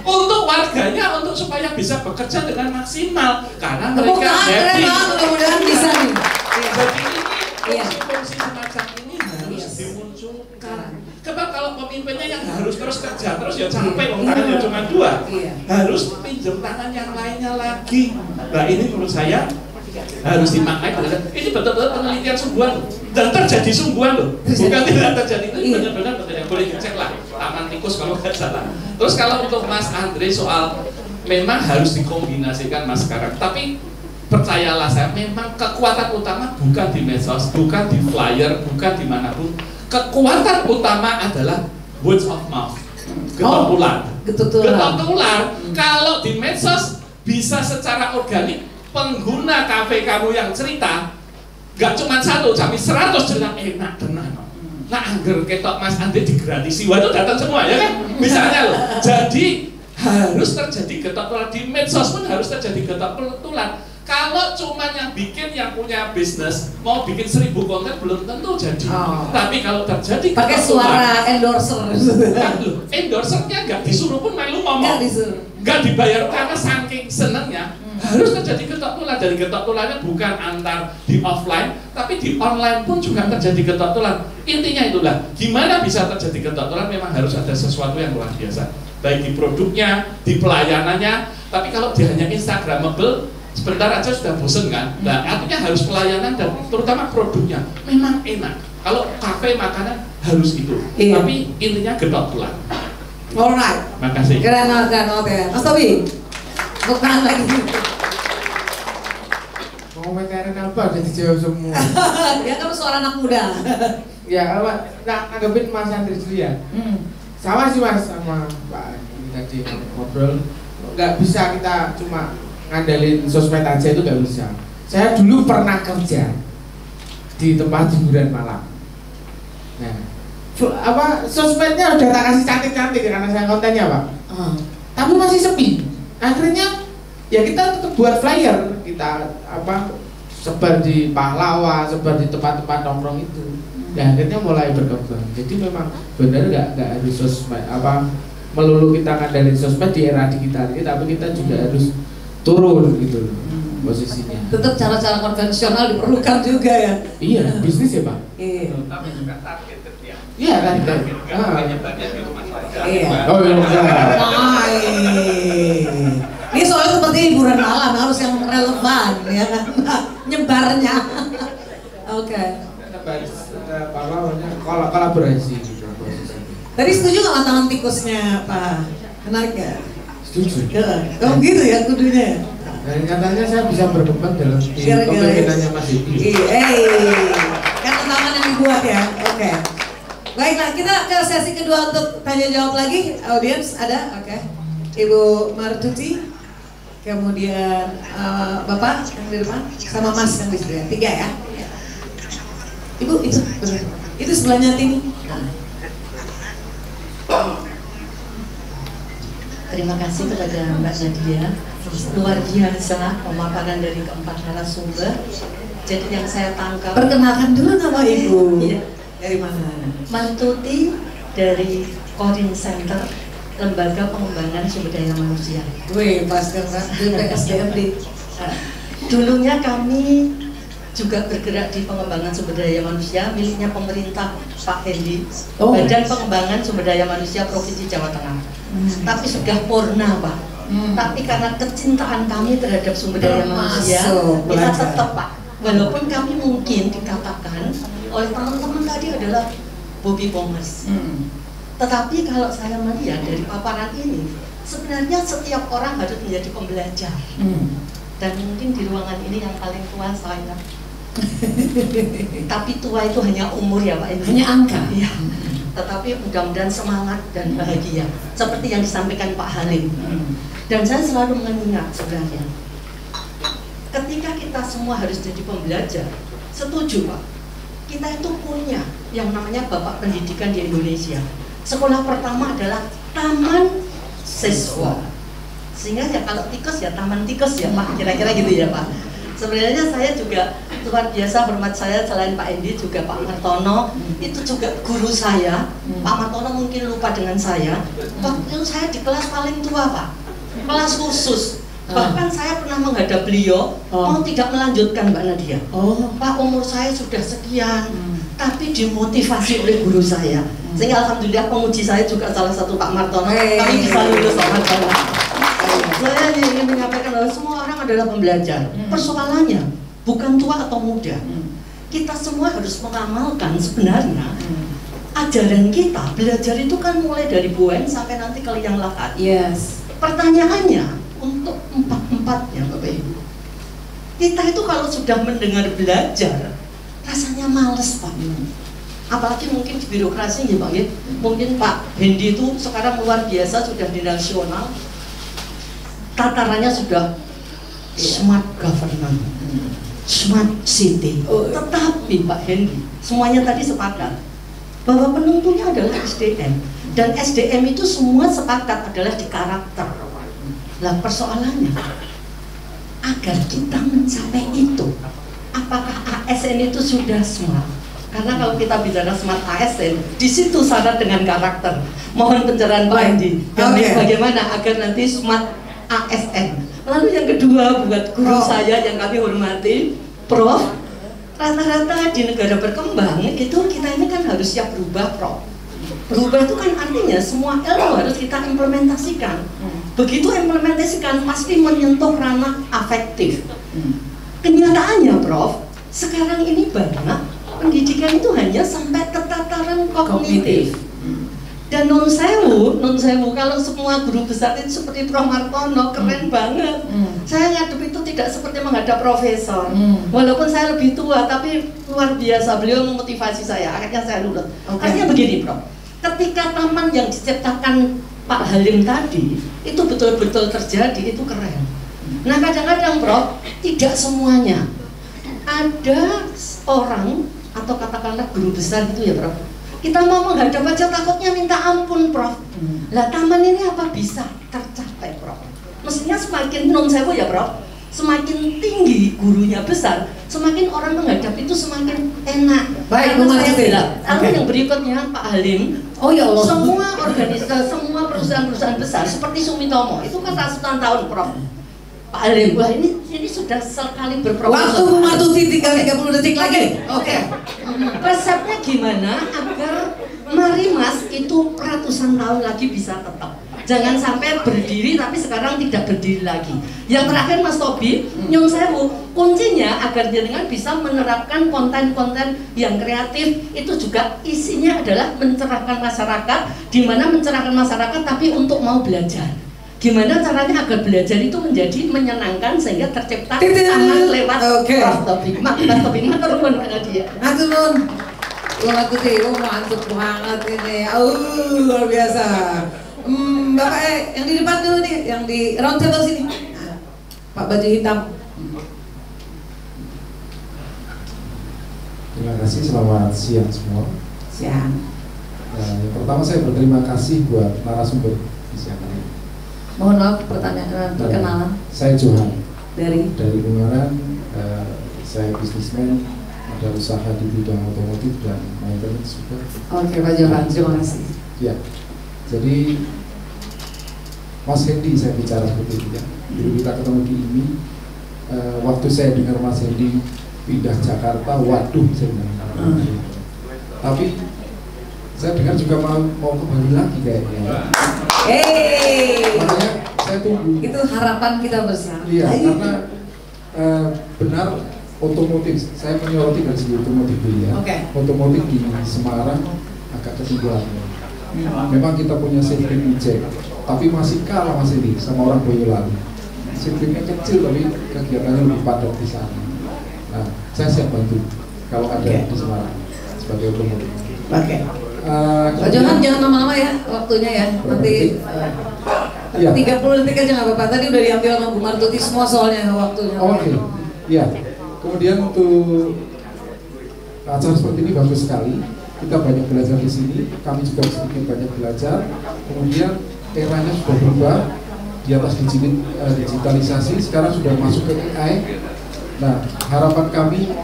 untuk warganya, untuk supaya bisa bekerja dengan maksimal karena mereka happy. Mudah-mudahan bisa nih. Jadi ini fungsi semacam ini harus dimunculkan. Coba kalau pemimpinnya yang harus terus kerja terus ya capek, tangannya cuma 2, harus pinjam tangan yang lainnya lagi. Nah ini menurut saya harus dimaknai. Ini betul-betul penelitian sungguhan dan terjadi sungguhan loh, bukan tidak terjadi. Ini benar-benar boleh dicek lah taman tikus kalau nggak salah. Terus kalau untuk Mas Andre soal memang harus dikombinasikan Mas sekarang, tapi percayalah saya, memang kekuatan utama bukan di medsos, bukan di flyer, bukan dimanapun. Kekuatan utama adalah word of mouth, getok tular. Getok tular. Kalau di medsos bisa secara organik, pengguna kafe kamu yang cerita nggak cuma 1, tapi 100 cerita enak tenan. Nah, angger ketok Mas Andre digratisi, waduh datang semua ya kan? Misalnya loh. Jadi harus terjadi getok tular di medsos pun harus terjadi getok tular. Kalau cuma yang bikin yang punya bisnis mau bikin 1000 konten belum tentu jadi. Tapi kalau terjadi pakai suara endorser. Endorsernya nggak disuruh pun malu ngomong. Nggak dibayar karena saking senengnya. Harus terjadi getok tular. Dari getok tularnya bukan antar di offline, tapi di online pun juga terjadi getok tular. Intinya itulah, gimana bisa terjadi getok tular memang harus ada sesuatu yang luar biasa. Baik di produknya, di pelayanannya. Tapi kalau dia hanya Instagramable, sebentar aja sudah bosen kan? Nah, artinya harus pelayanan dan terutama produknya memang enak. Kalau kafe makanan harus itu, tapi intinya getok tular. Alright. Makasih. Keren ya, Mas Tobi. Bukan lagi. Komentarin apa udah dijawab semua. Dia kan seorang anak muda. Ya, kalau nanggepin Mas Andri dulu ya. Sama sih Mas sama Pak tadi ngobrol. Nggak bisa kita cuma ngandalin sosmed aja, itu nggak bisa. Saya dulu pernah kerja di tempat hiburan malam. Nah, sosmednya udah tak kasih cantik-cantik karena saya kontennya Pak. Tapi masih sepi. Akhirnya ya kita tetap buat flyer, kita sebar di pahlawan, sebar di tempat-tempat nongkrong itu. Dan akhirnya mulai berkembang. Jadi memang benar nggak harus sosmed melulu kita ngandalin sosmed di era digital ini, tapi kita juga harus turun gitu loh posisinya. Tetap cara-cara konvensional diperlukan juga ya. Iya, bisnis ya Pak. Iya. Tapi juga target ya. Iya kan. Iya. Oh iya. Ini soalnya seperti hiburan malam harus yang relevan ya kan, nyebarnya. Oke. Kolaborasi gitu. Tadi setuju nggak tantangan tikusnya Pak? Menarik ya? Setuju. Kalau gitu ya kudunya. Dan katanya saya bisa berkembang dalam kepemimpinannya Mas Didi. Kan tantangan yang dibuat ya. Oke. Baiklah, kita ke sesi kedua untuk tanya jawab lagi. Audiens ada? Oke. Ibu Martuti. kemudian Bapak yang di depan, sama Mas yang di sebelah, 3 ya. Ibu itu benar. Itu sebelahnya Tini. Terima kasih kepada Mbak Nadia, luar biasa pemaparan dari keempat narasumber. Jadi yang saya tangkap. Perkenalkan dulu nama Ibu. Iya. Dari mana? Mantuti dari Corin Center, Lembaga Pengembangan Sumber Daya Manusia. Wih, pas kan BPSDM. Dulunya kami juga bergerak di pengembangan sumber daya manusia miliknya pemerintah Pak Hendi, Badan Pengembangan Sumber Daya Manusia Provinsi Jawa Tengah. Tapi sudah purna Pak. Tapi karena kecintaan kami terhadap sumber daya manusia, kita tetap Pak. Walaupun kami mungkin dikatakan oleh teman-teman tadi adalah Bobby Bombers. Tetapi kalau saya melihat dari paparan ini, sebenarnya setiap orang harus menjadi pembelajar. Dan mungkin di ruangan ini yang paling tua saya. Tapi tua itu hanya umur ya Pak, hanya angka. Iya. Tetapi mudah-mudahan semangat dan bahagia seperti yang disampaikan Pak Halim. Dan saya selalu mengingat sebenarnya, ketika kita semua harus jadi pembelajar, setuju Pak, kita itu punya yang namanya Bapak Pendidikan di Indonesia. Sekolah pertama adalah taman siswa, sehingga ya kalau tikus ya taman tikus ya Pak, kira-kira gitu ya Pak. Sebenarnya saya juga luar biasa hormat saya selain Pak Endi juga Pak Martono, itu juga guru saya. Pak Martono mungkin lupa dengan saya. Waktu itu saya di kelas paling tua Pak, kelas khusus. Bahkan saya pernah menghadap beliau mau tidak melanjutkan Mbak Nadia. Pak, umur saya sudah sekian, tapi dimotivasi oleh guru saya. Sehingga alhamdulillah penguji saya juga salah satu Pak Martono. Kami bisa lulus Pak Martono. Saya ingin menyampaikan bahwa semua orang adalah pembelajar. Persoalannya bukan tua atau muda. Kita semua harus mengamalkan sebenarnya ajaran kita. Belajar itu kan mulai dari Buen sampai nanti ke liang lahat. Yes. Pertanyaannya untuk empat-empatnya Bapak Ibu, kita itu kalau sudah mendengar belajar rasanya males Pak. Apalagi mungkin di birokrasi ya Pak ya. Mungkin Pak Hendi itu sekarang luar biasa sudah di nasional. Tatarannya sudah smart government, smart city. Tetapi Pak Hendi, semuanya tadi sepakat bahwa penentunya adalah SDM. Dan SDM itu semua sepakat adalah di karakter. Lah persoalannya, agar kita mencapai itu, apakah ASN itu sudah smart? Karena kalau kita bicara smart ASN, di situ syarat dengan karakter. Mohon pencerahan Pak Hendi. Bagaimana agar nanti smart ASN. Lalu yang kedua buat guru saya yang kami hormati, Prof, rata-rata di negara berkembang itu kita ini kan harus siap berubah Prof. Berubah itu kan artinya semua ilmu harus kita implementasikan. Begitu implementasikan pasti menyentuh ranah afektif. Kenyataannya Prof, sekarang ini banyak pendidikan itu hanya sampai ke tataran kognitif. Dan non sewu kalau semua guru besar itu seperti Prof Martono keren banget. Saya ngadep itu tidak seperti menghadap profesor. Walaupun saya lebih tua tapi luar biasa beliau memotivasi saya. Akhirnya saya lulus. Artinya begini Prof, ketika taman yang diciptakan Pak Halim tadi itu betul-betul terjadi, itu keren. Nah kadang-kadang Prof, tidak semuanya. Ada orang atau katakanlah guru besar itu ya Prof, kita mau menghadap aja takutnya minta ampun Prof. Lah taman ini apa bisa tercapai Prof? Mestinya semakin non sewu ya Prof, semakin tinggi gurunya besar, semakin orang menghadap itu semakin enak. Baik, saya bilang. Lalu yang berikutnya Pak Halim, ya Allah. Semua organisasi, semua perusahaan-perusahaan besar seperti Sumitomo itu kan ratusan tahun Prof. Pak Halim, wah ini sudah sekali berprofesor. Waktu mematuhi 30 detik lagi. Resepnya gimana agar Marimas itu ratusan tahun lagi bisa tetap? Jangan sampai berdiri tapi sekarang tidak berdiri lagi. Yang terakhir Mas Tobi, nyun sewu, kuncinya agar jenengan bisa menerapkan konten-konten yang kreatif itu juga isinya adalah mencerahkan masyarakat, di mana mencerahkan masyarakat tapi untuk mau belajar. Gimana caranya agar belajar itu menjadi menyenangkan sehingga tercipta tangan lewat Prof Tobing. Mas Tobing, matur nuwun Mbak Nadia. Matur nuwun. Mantap banget ini. Luar biasa. Bapak yang di depan dulu nih, yang di round table sini. Pak baju hitam. Terima kasih, selamat siang semua. Siang. Yang pertama saya berterima kasih buat narasumber di siang hari. Mohon maaf pertanyaan perkenalan. Saya Johan. Dari Ungaran. Saya bisnismen, ada usaha di bidang otomotif dan maintenance juga. Oke Pak Johan, terima kasih. Ya, jadi Mas Hendy saya bicara seperti itu ya. Dulu kita ketemu di IMI, waktu saya dengar Mas Hendy pindah Jakarta, waduh saya bilang. Tapi saya dengar juga mau ke Bali lagi kayaknya. Makanya saya tunggu. Itu harapan kita bersama. Iya, karena benar otomotif, saya menyoroti dari segi otomotif dulu ya. Otomotif di Semarang agak ketinggalan. Memang kita punya sirkuit ejek, tapi masih kalah Mas ini sama orang Boyolali. Sirkuitnya kecil tapi kegiatannya lebih padat di sana. Nah, saya siap bantu kalau ada di Semarang sebagai otomotif. Pak Johan jangan lama-lama ya waktunya ya. Nanti 30 detik aja nggak apa-apa. Tadi udah diambil sama Bu Martuti semua soalnya waktunya. Oke. Iya. Kemudian untuk acara seperti ini bagus sekali. Kita banyak belajar di sini. Kami juga sedikit banyak belajar. Kemudian eranya sudah berubah di atas digitalisasi. Sekarang sudah masuk ke AI. Nah, harapan kami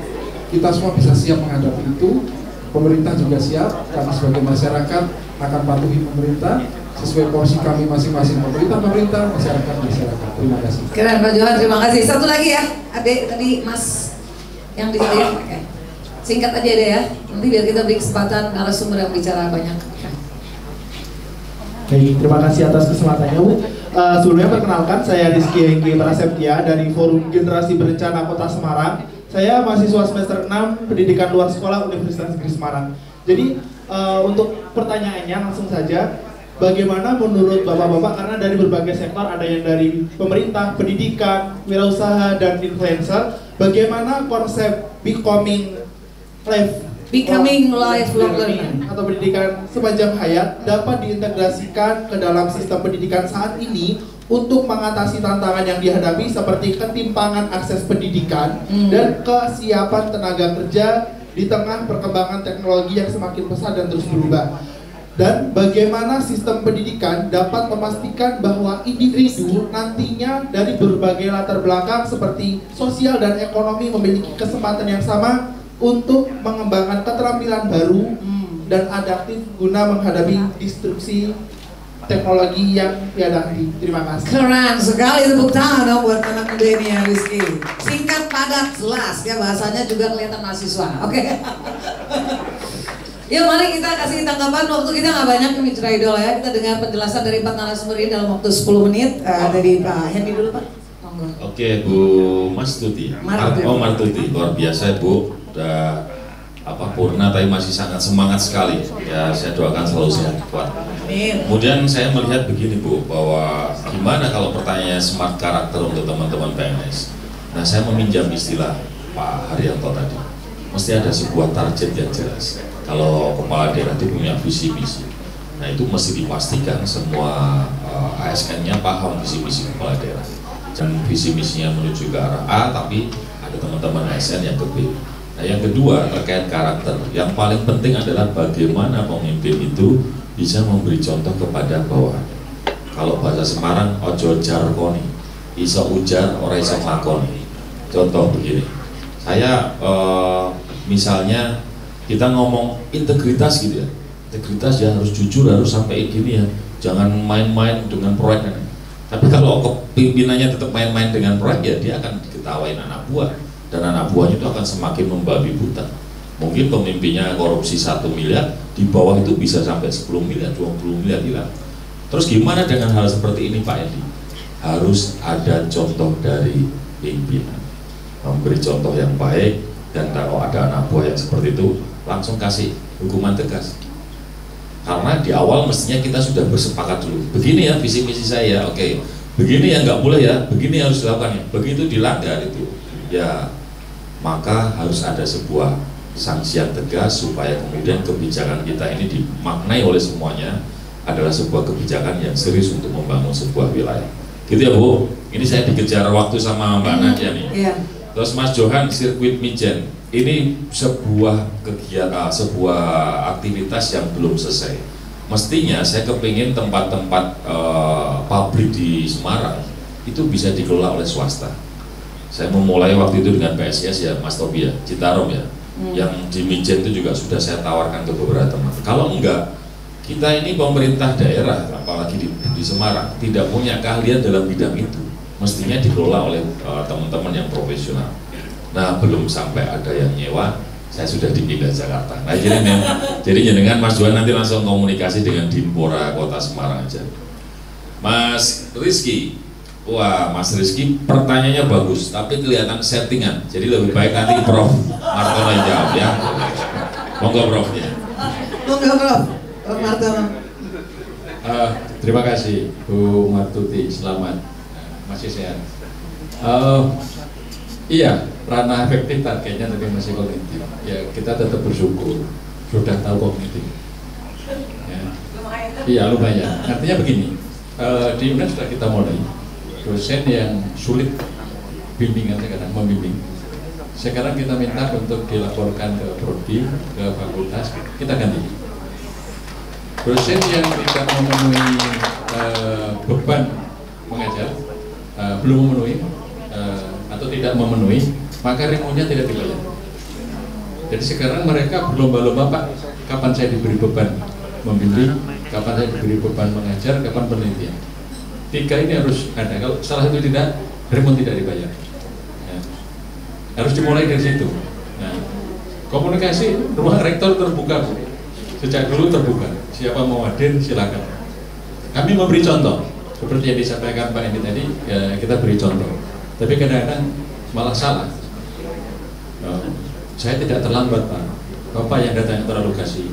kita semua bisa siap menghadapi itu. Pemerintah juga siap. Kami sebagai masyarakat akan patuhi pemerintah sesuai porsi kami masing-masing. Pemerintah, masyarakat. Terima kasih. Keren Pak Johan, terima kasih. Satu lagi ya, adik tadi Mas yang di saya. Singkat aja deh ya. Nanti biar kita beri kesempatan narasumber yang bicara banyak. Baik, terima kasih atas kesempatannya Bu. Sebelumnya perkenalkan, saya Rizky Hengki Prasetya dari Forum Generasi Berencana Kota Semarang. Saya mahasiswa semester 6 Pendidikan Luar Sekolah Universitas Negeri Semarang. Jadi untuk pertanyaannya langsung saja, bagaimana menurut Bapak-bapak, karena dari berbagai sektor, ada yang dari pemerintah, pendidikan, wirausaha, dan influencer, bagaimana konsep becoming lifelong learning atau pendidikan sepanjang hayat dapat diintegrasikan ke dalam sistem pendidikan saat ini untuk mengatasi tantangan yang dihadapi seperti ketimpangan akses pendidikan dan kesiapan tenaga kerja di tengah perkembangan teknologi yang semakin pesat dan terus berubah. Dan bagaimana sistem pendidikan dapat memastikan bahwa individu nantinya dari berbagai latar belakang seperti sosial dan ekonomi memiliki kesempatan yang sama untuk mengembangkan keterampilan baru dan adaptif guna menghadapi disrupsi teknologi yang tiada henti. Terima kasih. Keren sekali, tepuk tangan dong buat anak muda ini ya Rizky. Singkat, padat, jelas ya, bahasanya juga kelihatan mahasiswa. Oke. Yuk mari kita kasih tanggapan, waktu kita nggak banyak Mitra Idol ya. Kita dengar penjelasan dari 4 narasumber ini dalam waktu 10 menit. Dari Pak Hendy dulu Pak. Oke Bu Martuti. Martuti, luar biasa Bu. Udah purna tapi masih sangat semangat sekali. Ya saya doakan selalu sehat kuat. Kemudian saya melihat begini Bu, bahwa gimana kalau pertanyaannya smart karakter untuk teman-teman PNS. Nah saya meminjam istilah Pak Haryanto tadi. Mesti ada sebuah target yang jelas. Kalau kepala daerah itu punya visi misi. Nah itu mesti dipastikan semua ASN-nya paham visi misi kepala daerah. Dan visi misinya menuju ke arah A, tapi ada teman-teman ASN yang ke B. Nah yang kedua terkait karakter, yang paling penting adalah bagaimana pemimpin itu bisa memberi contoh kepada bawahan. Kalau bahasa Semarang, ojo jarkoni, iso ujar, ora iso makoni. Contoh begini, saya misalnya kita ngomong integritas gitu ya, integritas ya harus jujur, harus sampai gini ya, jangan main-main dengan proyek. Tapi kalau pimpinannya tetap main-main dengan proyek ya dia akan diketawain anak buah. Dan anak buahnya itu akan semakin membabi buta. Mungkin pemimpinnya korupsi 1 miliar, di bawah itu bisa sampai 10 miliar, 20 miliar hilang. Terus gimana dengan hal seperti ini Pak Edi? Harus ada contoh dari pimpinan, memberi contoh yang baik, dan kalau ada anak buah yang seperti itu, langsung kasih hukuman tegas. Karena di awal mestinya kita sudah bersepakat dulu, begini ya visi misi saya, oke, begini ya nggak boleh ya, begini harus dilakukan ya, begitu dilanggar itu, ya maka harus ada sebuah sanksi yang tegas supaya kemudian kebijakan kita ini dimaknai oleh semuanya adalah sebuah kebijakan yang serius untuk membangun sebuah wilayah. Gitu ya Bu. Ini saya dikejar waktu sama Mbak Nadia nih. Iya. Terus Mas Johan, sirkuit Mijen. Ini sebuah kegiatan, sebuah aktivitas yang belum selesai. Mestinya saya kepingin tempat-tempat pabrik di Semarang itu bisa dikelola oleh swasta. Saya memulai waktu itu dengan PSIS ya, Mas Tobi ya, Citarum ya. Yang di Mijen itu juga sudah saya tawarkan ke beberapa teman. Kalau enggak, kita ini pemerintah daerah, apalagi di Semarang, tidak punya keahlian dalam bidang itu. Mestinya dikelola oleh teman-teman yang profesional. Nah, belum sampai ada yang nyewa, saya sudah dipindah Jakarta. Nah, jadi dengan Mas Johan nanti langsung komunikasi dengan Dimpora Kota Semarang aja. Mas Rizky, wah Mas Rizky pertanyaannya bagus, tapi kelihatan settingan. Jadi lebih baik nanti Prof Martono yang jawab ya. Monggo Profnya. Monggo Prof. Prof Martono. Terima kasih Bu Martuti, selamat, masih sehat. Iya, ranah efektif targetnya tapi masih kognitif. Ya kita tetap bersyukur sudah tahu kognitif. Ya. Iya lumayan. Artinya begini, di UNES sudah kita mulai dosen yang sulit bimbingan sekarang membimbing. Sekarang kita minta untuk dilaporkan ke prodi, ke fakultas, kita ganti. Dosen yang tidak memenuhi beban mengajar, belum memenuhi atau tidak memenuhi, maka remunya tidak dibayar. Jadi sekarang mereka berlomba-lomba, Pak, kapan saya diberi beban membimbing, kapan saya diberi beban mengajar, kapan penelitian. Tiga ini harus ada. Kalau salah satu tidak, remon tidak dibayar. Ya. Harus dimulai dari situ. Nah, komunikasi ruang rektor terbuka, Bu. Sejak dulu terbuka. Siapa mau hadir silakan. Kami memberi contoh seperti yang disampaikan Pak Endi tadi, ya, kita beri contoh. Tapi kadang-kadang malah salah. Saya tidak terlambat Pak. Bapak yang datang ke lokasi.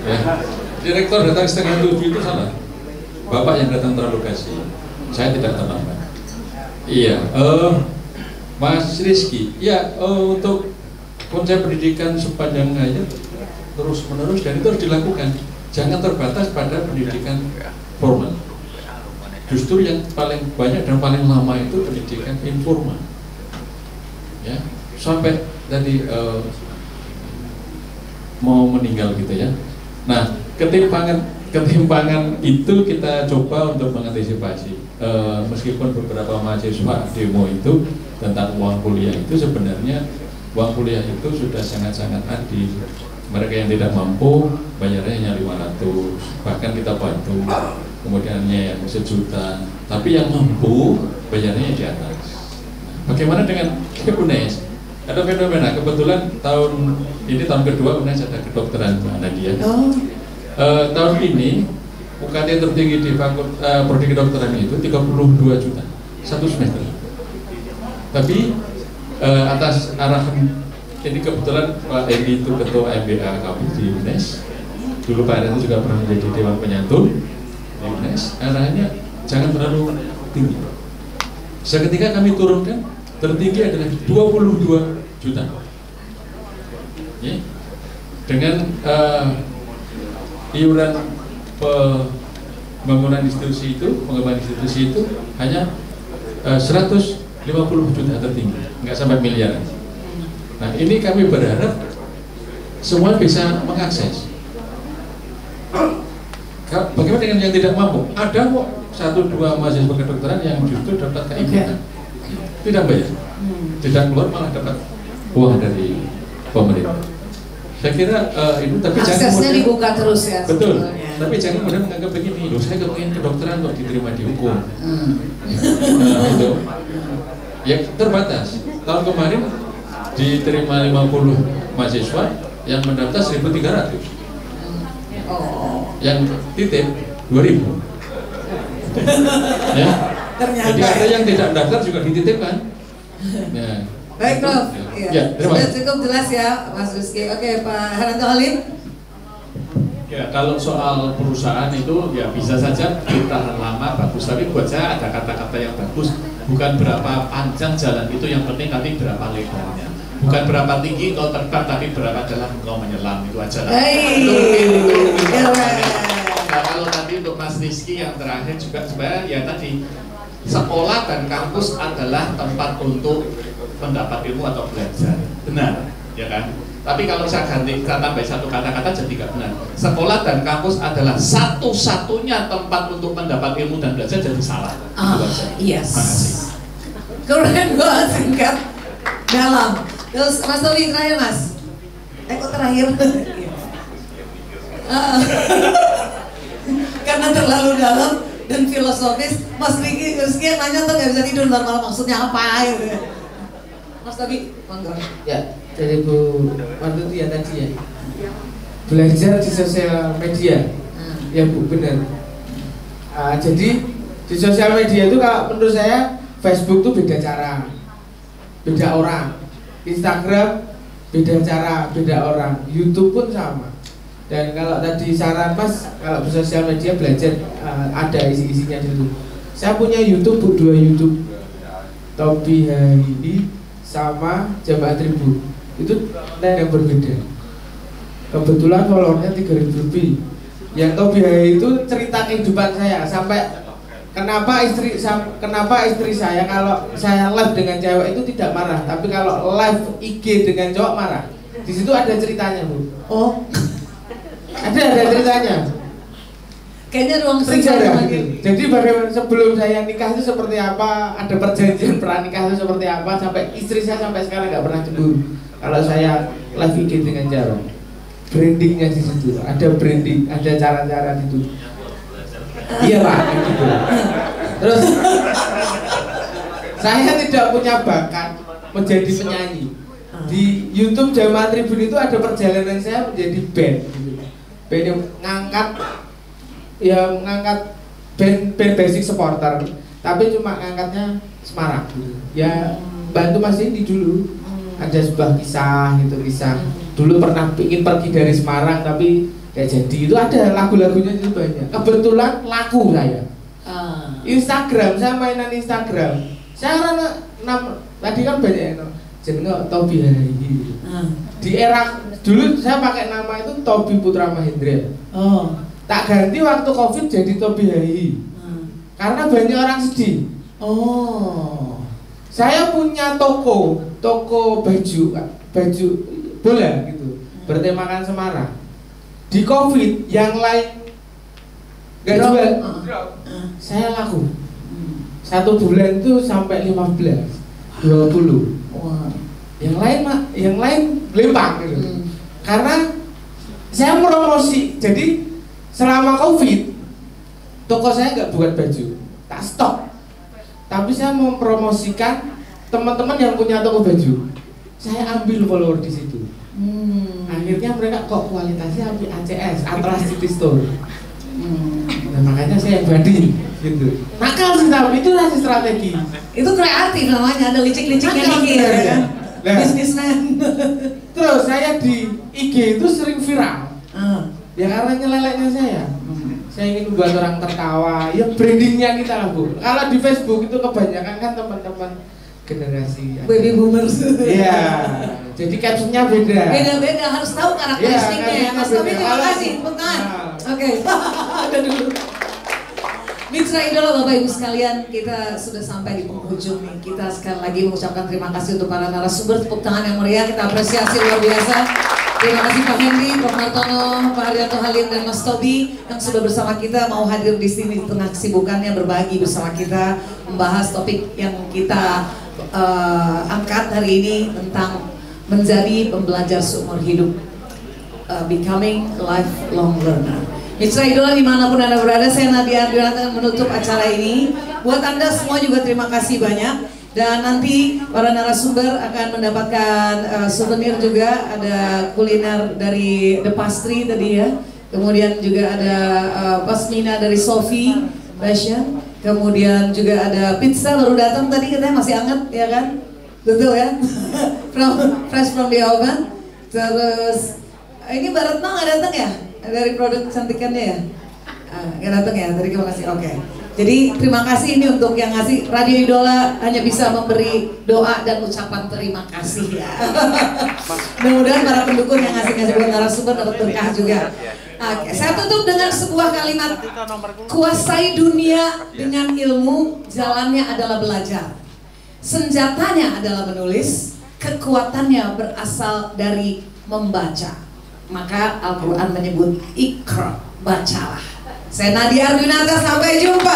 Ya. Direktur datang setengah 7 itu salah. Bapak yang datang teralokasi. Saya tidak terlambat. Iya. Mas Rizky. Ya untuk konsep pendidikan sepanjang hayat terus menerus dan itu harus dilakukan. Jangan terbatas pada pendidikan formal. Justru yang paling banyak dan paling lama itu pendidikan informal. Ya, sampai tadi mau meninggal gitu ya. Nah, ketimpangan itu kita coba untuk mengantisipasi. Meskipun beberapa mahasiswa demo itu tentang uang kuliah itu sebenarnya uang kuliah itu sudah sangat-sangat adil. Mereka yang tidak mampu bayarnya hanya 500, bahkan kita bantu. Kemudiannya yang 1 juta, tapi yang mampu bayarnya di atas. Bagaimana dengan UNES? Ada fenomena, kebetulan tahun kedua UNES ada kedokteran Mbak Nadia. Tahun ini UKT tertinggi di prodi kedokteran itu 32 juta 1 semester. Tapi atas arahan ini kebetulan Pak Endi itu ketua MBA kami di UNES. Dulu Pak Endi juga pernah menjadi dewan penyantun di UNES. Arahannya jangan terlalu tinggi. Seketika kami turunkan, tertinggi adalah 22 juta. Ya. Dengan iuran pembangunan institusi itu, pengembangan institusi itu hanya 150 juta tertinggi, nggak sampai miliaran. Nah ini kami berharap semua bisa mengakses. Bagaimana dengan yang tidak mampu? Ada kok 1-2 mahasiswa kedokteran yang justru dapat KIP, tidak bayar, tidak keluar malah dapat uang dari pemerintah. Saya kira itu, tapi aksesnya jangan dibuka terus ya. Betul. Sebetulnya. Tapi jangan kemudian menganggap begini, loh saya kepengen kedokteran kok diterima di hukum. Itu ya terbatas. Tahun kemarin diterima 50 mahasiswa, yang mendaftar 1.300. Yang titip 2.000. Ya. Jadi ada yang tidak mendaftar juga dititipkan. Ya. Baik Prof. Ya, sudah cukup jelas ya Mas Rizky. Oke Pak Haranto Halim. Ya kalau soal perusahaan itu ya bisa saja ditahan lama bagus, tapi buat saya ada kata-kata yang bagus, bukan berapa panjang jalan itu yang penting, tapi berapa lebarnya. Bukan berapa tinggi kau terbang, tapi berapa dalam kau menyelam, itu aja lah. Itu mungkin. Nah kalau tadi tadi untuk Mas Rizky yang terakhir juga supaya ya tadi sekolah dan kampus adalah tempat untuk mendapat ilmu atau belajar. Benar, ya kan? Tapi kalau saya tambah satu kata-kata jadi nggak benar. Sekolah dan kampus adalah satu-satunya tempat untuk mendapat ilmu dan belajar, jadi salah. Yes. Keren banget, singkat, dalam. Terus Mas Tobi terakhir Mas. Kok terakhir? Karena terlalu dalam dan filosofis, Mas Rizky yang nanya tuh nggak bisa tidur ntar malam, maksudnya apa gitu. Mas Tobi, monggo. Ya, dari Bu Martuti ya tadi ya, belajar di sosial media. Ya Bu, benar. Jadi di sosial media itu kalau menurut saya Facebook tuh beda cara, beda orang. Instagram beda cara, beda orang. YouTube pun sama. Dan kalau tadi saran Mas, kalau di sosial media belajar ada isi-isinya dulu. Saya punya YouTube, 2 YouTube, Tobi Haidi sama Jamaah Tribun. Itu yang berbeda. Kebetulan followernya 3.000 lebih. Yang Tobi Haidi itu cerita kehidupan saya sampai kenapa istri saya kalau saya live dengan cewek itu tidak marah, tapi kalau live IG dengan cowok marah. Di situ ada ceritanya, Bu. Oh. Ada ceritanya. Kayaknya ruang sejarah gitu. Jadi bagaimana sebelum saya nikah itu seperti apa, ada perjanjian pranikah itu seperti apa, sampai istri saya sampai sekarang nggak pernah cemburu kalau saya live IG dengan cewek. Brandingnya di situ, ada branding, ada cara-cara itu. Iya Pak, gitu. Terus saya tidak punya bakat menjadi penyanyi. Di YouTube Jamaah Tribun itu ada perjalanan saya menjadi band gitu. Band yang ngangkat band basic supporter, tapi cuma ngangkatnya Semarang gitu. Ya bantu Mas Indi dulu. Ada sebuah kisah gitu, kisah dulu pernah ingin pergi dari Semarang tapi ya jadi itu ada lagu-lagunya itu banyak. Kebetulan laku saya. Instagram, saya mainan Instagram. Saya tadi kan banyak jenenge Tobi Haidi. Di era dulu saya pakai nama itu Tobi Putra Mahendra. Tak ganti waktu Covid jadi Tobi Haidi. Karena banyak orang sedih. Saya punya toko baju bola gitu, bertemakan Semarang. Di Covid yang lain nggak jual, saya laku. 1 bulan itu sampai 15, 20. Yang lain lempang gitu. Karena saya promosi, jadi selama Covid toko saya nggak buat baju, tak stok. Tapi saya mempromosikan teman-teman yang punya toko baju. Saya ambil follower di situ. Akhirnya mereka kok kualitasnya ambil ACS, Atlas City Store. Nah, makanya saya badi gitu. Nakal sih tapi itu masih strategi. Itu kreatif namanya, ada licik-liciknya dikit ya. Bisnismen. Terus saya di IG itu sering viral. Ya karena nyeleleknya saya. Saya ingin membuat orang tertawa. Ya brandingnya kita lah Bu. Kalau di Facebook itu kebanyakan kan teman-teman generasi baby boomers. Iya. Jadi captionnya beda. Beda-beda, harus tahu karakteristiknya. Mas Tobi terima kasih. Oke. Ada dulu. Mitra Idola Bapak Ibu sekalian, kita sudah sampai di penghujung nih. Kita sekali lagi mengucapkan terima kasih untuk para narasumber, tepuk tangan yang meriah, kita apresiasi luar biasa. Terima kasih Pak Hendy, Prof. Martono, Pak Haryanto Halim, dan Mas Tobi yang sudah bersama kita, mau hadir di sini di tengah kesibukannya, berbagi bersama kita, membahas topik yang kita angkat hari ini tentang menjadi pembelajar seumur hidup, becoming lifelong learner. Mitra Idola dimanapun Anda berada, saya Nadia Ardiana akan menutup acara ini. Buat Anda semua juga terima kasih banyak. Dan nanti para narasumber akan mendapatkan souvenir juga. Ada kuliner dari The Pastry tadi ya. Kemudian juga ada pasmina dari Sophie Fashion. Kemudian juga ada pizza baru datang tadi katanya masih hangat ya kan? Betul ya? Fresh from the oven. Terus ini Mbak Retno nggak datang ya? Dari produk kecantikannya ya? Nggak datang ya? Terima kasih. Oke. Jadi terima kasih ini untuk yang ngasih. Radio Idola hanya bisa memberi doa dan ucapan terima kasih ya. Mudah-mudahan para pendukung yang ngasih buat narasumber dapat berkah juga. Oke, saya tutup dengan sebuah kalimat. Kuasai dunia dengan ilmu, jalannya adalah belajar. Senjatanya adalah menulis, kekuatannya berasal dari membaca. Maka Al-Quran menyebut Iqra, bacalah. Saya Nadia Arjunata, sampai jumpa.